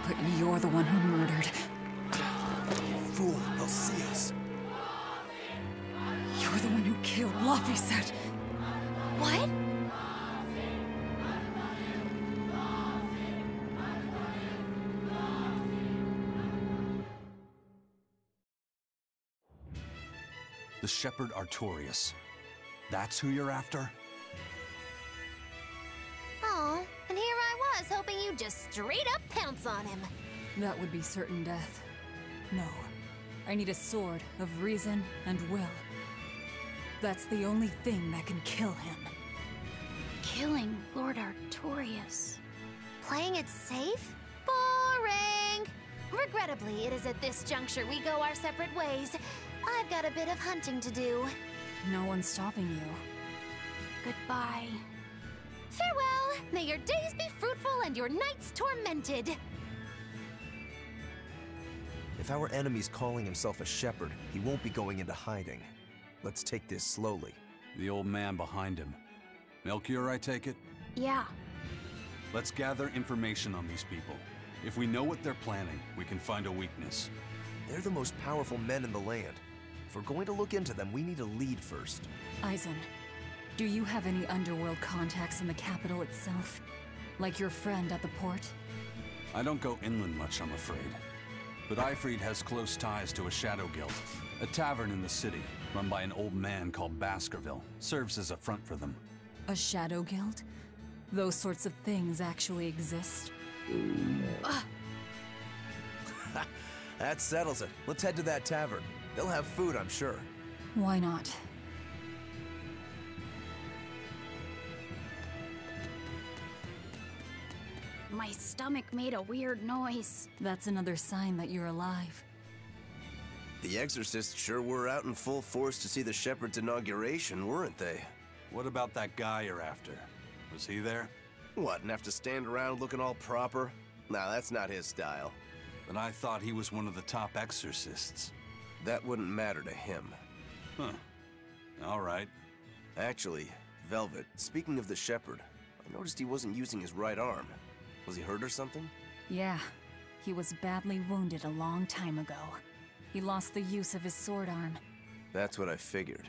But you're the one who murdered. Fool, they'll see us. You're the one who killed Laphicet. What? The Shepherd Artorias. That's who you're after? Oh, and here I was hoping you'd just straight up pounce on him. That would be certain death. No. I need a sword of reason and will. That's the only thing that can kill him. Killing Lord Artorias. Playing it safe? Boring! Regrettably, it is at this juncture we go our separate ways. I've got a bit of hunting to do. No one's stopping you. Goodbye. Farewell! May your days be fruitful and your nights tormented! If our enemy's calling himself a shepherd, he won't be going into hiding. Let's take this slowly. The old man behind him. Melchior, I take it? Yeah. Let's gather information on these people. If we know what they're planning, we can find a weakness. They're the most powerful men in the land. If we're going to look into them, we need a lead first. Eisen, do you have any underworld contacts in the capital itself? Like your friend at the port? I don't go inland much, I'm afraid. But Eifried has close ties to a shadow guild. A tavern in the city, run by an old man called Baskerville, serves as a front for them. A shadow guild? Those sorts of things actually exist? That settles it. Let's head to that tavern. They'll have food, I'm sure. Why not? My stomach made a weird noise. That's another sign that you're alive. The exorcists sure were out in full force to see the Shepherd's inauguration, weren't they? What about that guy you're after? Was he there? What, and have to stand around looking all proper? Nah, that's not his style. But I thought he was one of the top exorcists. That wouldn't matter to him. Huh. All right. Actually, Velvet, speaking of the Shepherd, I noticed he wasn't using his right arm. Was he hurt or something? Yeah. He was badly wounded a long time ago. He lost the use of his sword arm. That's what I figured.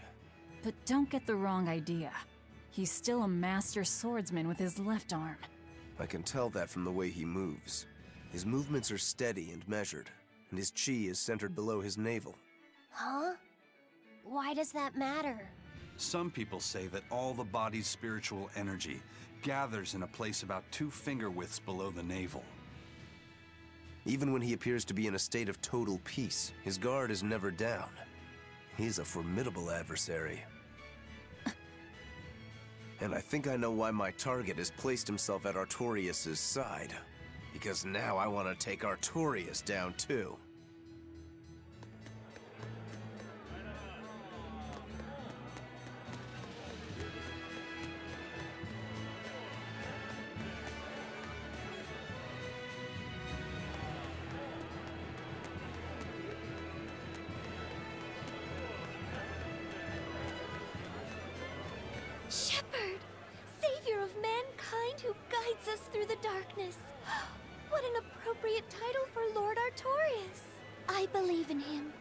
But don't get the wrong idea. He's still a master swordsman with his left arm. I can tell that from the way he moves. His movements are steady and measured, and his chi is centered below his navel. Huh? Why does that matter? Some people say that all the body's spiritual energy gathers in a place about 2 finger widths below the navel. Even when he appears to be in a state of total peace, his guard is never down. He's a formidable adversary. And I think I know why my target has placed himself at Artorias' side. Because now I want to take Artorias down too. Shepherd! Savior of mankind who guides us through the darkness. What an appropriate title for Lord Artorias. I believe in him,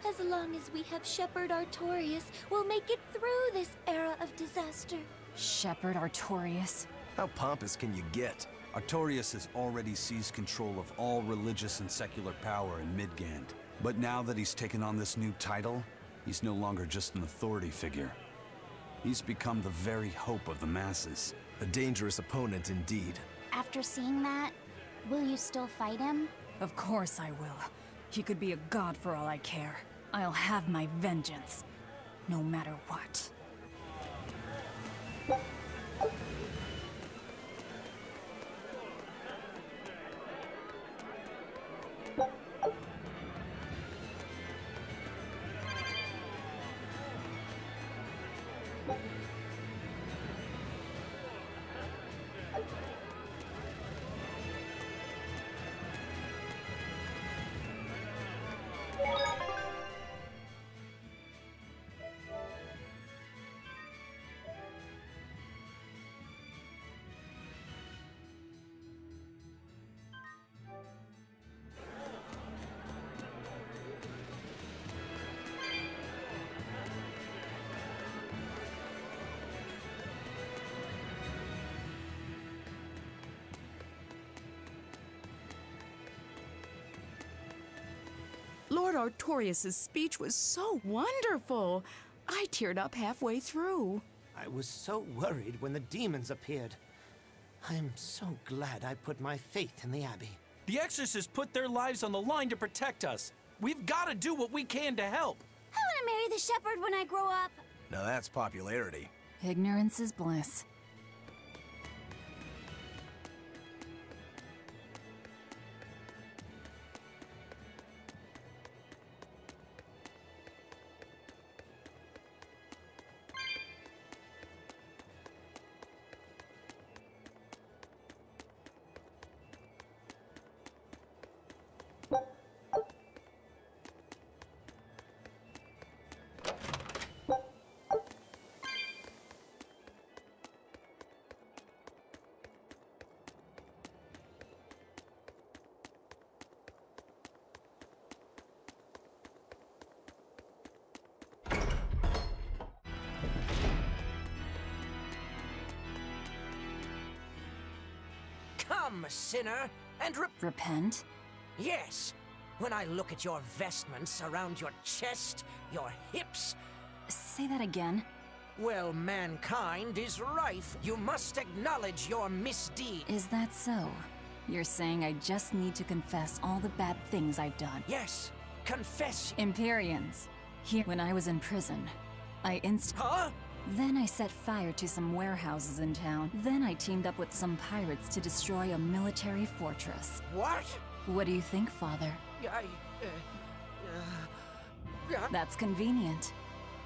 As long as we have Shepherd Artorius, we'll make it through this era of disaster. Shepherd Artorius? How pompous can you get? Artorius has already seized control of all religious and secular power in Midgand. But now that he's taken on this new title, he's no longer just an authority figure. He's become the very hope of the masses. A dangerous opponent indeed. After seeing that, will you still fight him? Of course I will. He could be a god for all I care. I'll have my vengeance, no matter what. Lord Artorius' speech was so wonderful. I teared up halfway through. I was so worried when the demons appeared. I'm so glad I put my faith in the Abbey. The exorcists put their lives on the line to protect us. We've got to do what we can to help. I want to marry the shepherd when I grow up. Now that's popularity. Ignorance is bliss. Come, sinner, and repent? Yes. When I look at your vestments around your chest, your hips... Say that again. Well, mankind is rife. You must acknowledge your misdeed. Is that so? You're saying I just need to confess all the bad things I've done? Yes. Confess. Empyreans. Here, when I was in prison, I Huh? Then I set fire to some warehouses in town. Then I teamed up with some pirates to destroy a military fortress. What? What do you think, Father? That's convenient.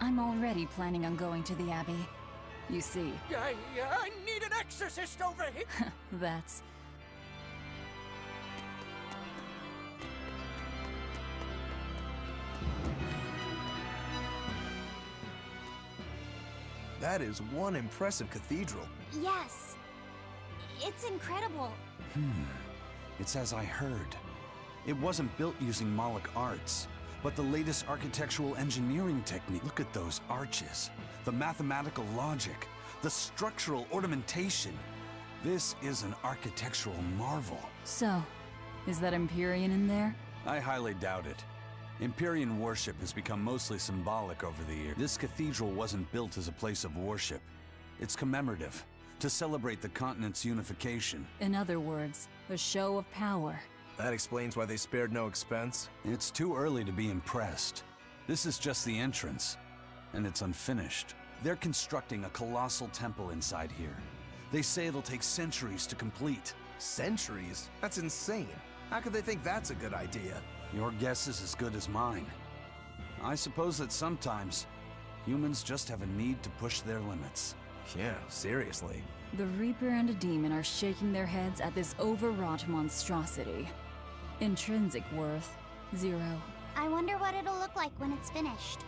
I'm already planning on going to the Abbey. You see. I need an exorcist over here. That's... That is one impressive cathedral. Yes. It's incredible. It's as I heard. It wasn't built using Moloch arts, but the latest architectural engineering technique. Look at those arches, the mathematical logic, the structural ornamentation. This is an architectural marvel. So, is that Empyrean in there? I highly doubt it. Empyrean worship has become mostly symbolic over the years. This cathedral wasn't built as a place of worship. It's commemorative, to celebrate the continent's unification. In other words, a show of power. That explains why they spared no expense. It's too early to be impressed. This is just the entrance, and it's unfinished. They're constructing a colossal temple inside here. They say it'll take centuries to complete. Centuries? That's insane. How could they think that's a good idea? Your guess is as good as mine. I suppose that sometimes humans just have a need to push their limits. Yeah, seriously. The Reaper and a demon are shaking their heads at this overwrought monstrosity. Intrinsic worth, 0. I wonder what it'll look like when it's finished.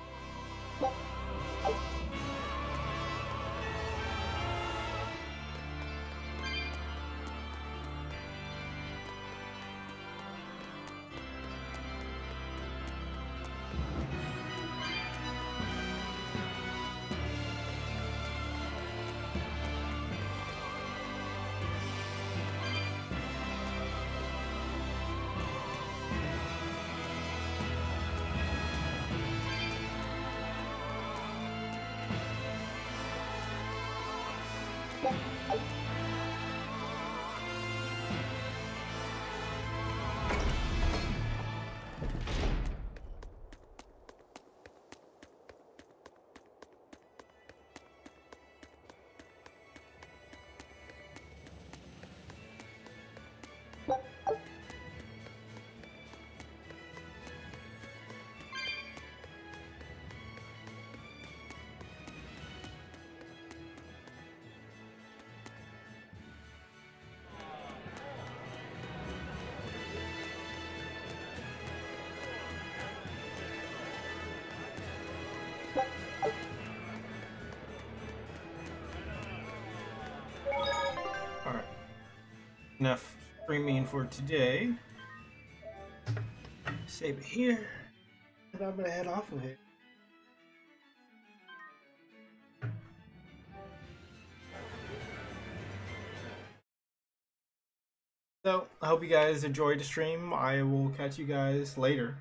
enough streaming for today. Save it here, and I'm gonna head off of it. So, I hope you guys enjoyed the stream. I will catch you guys later.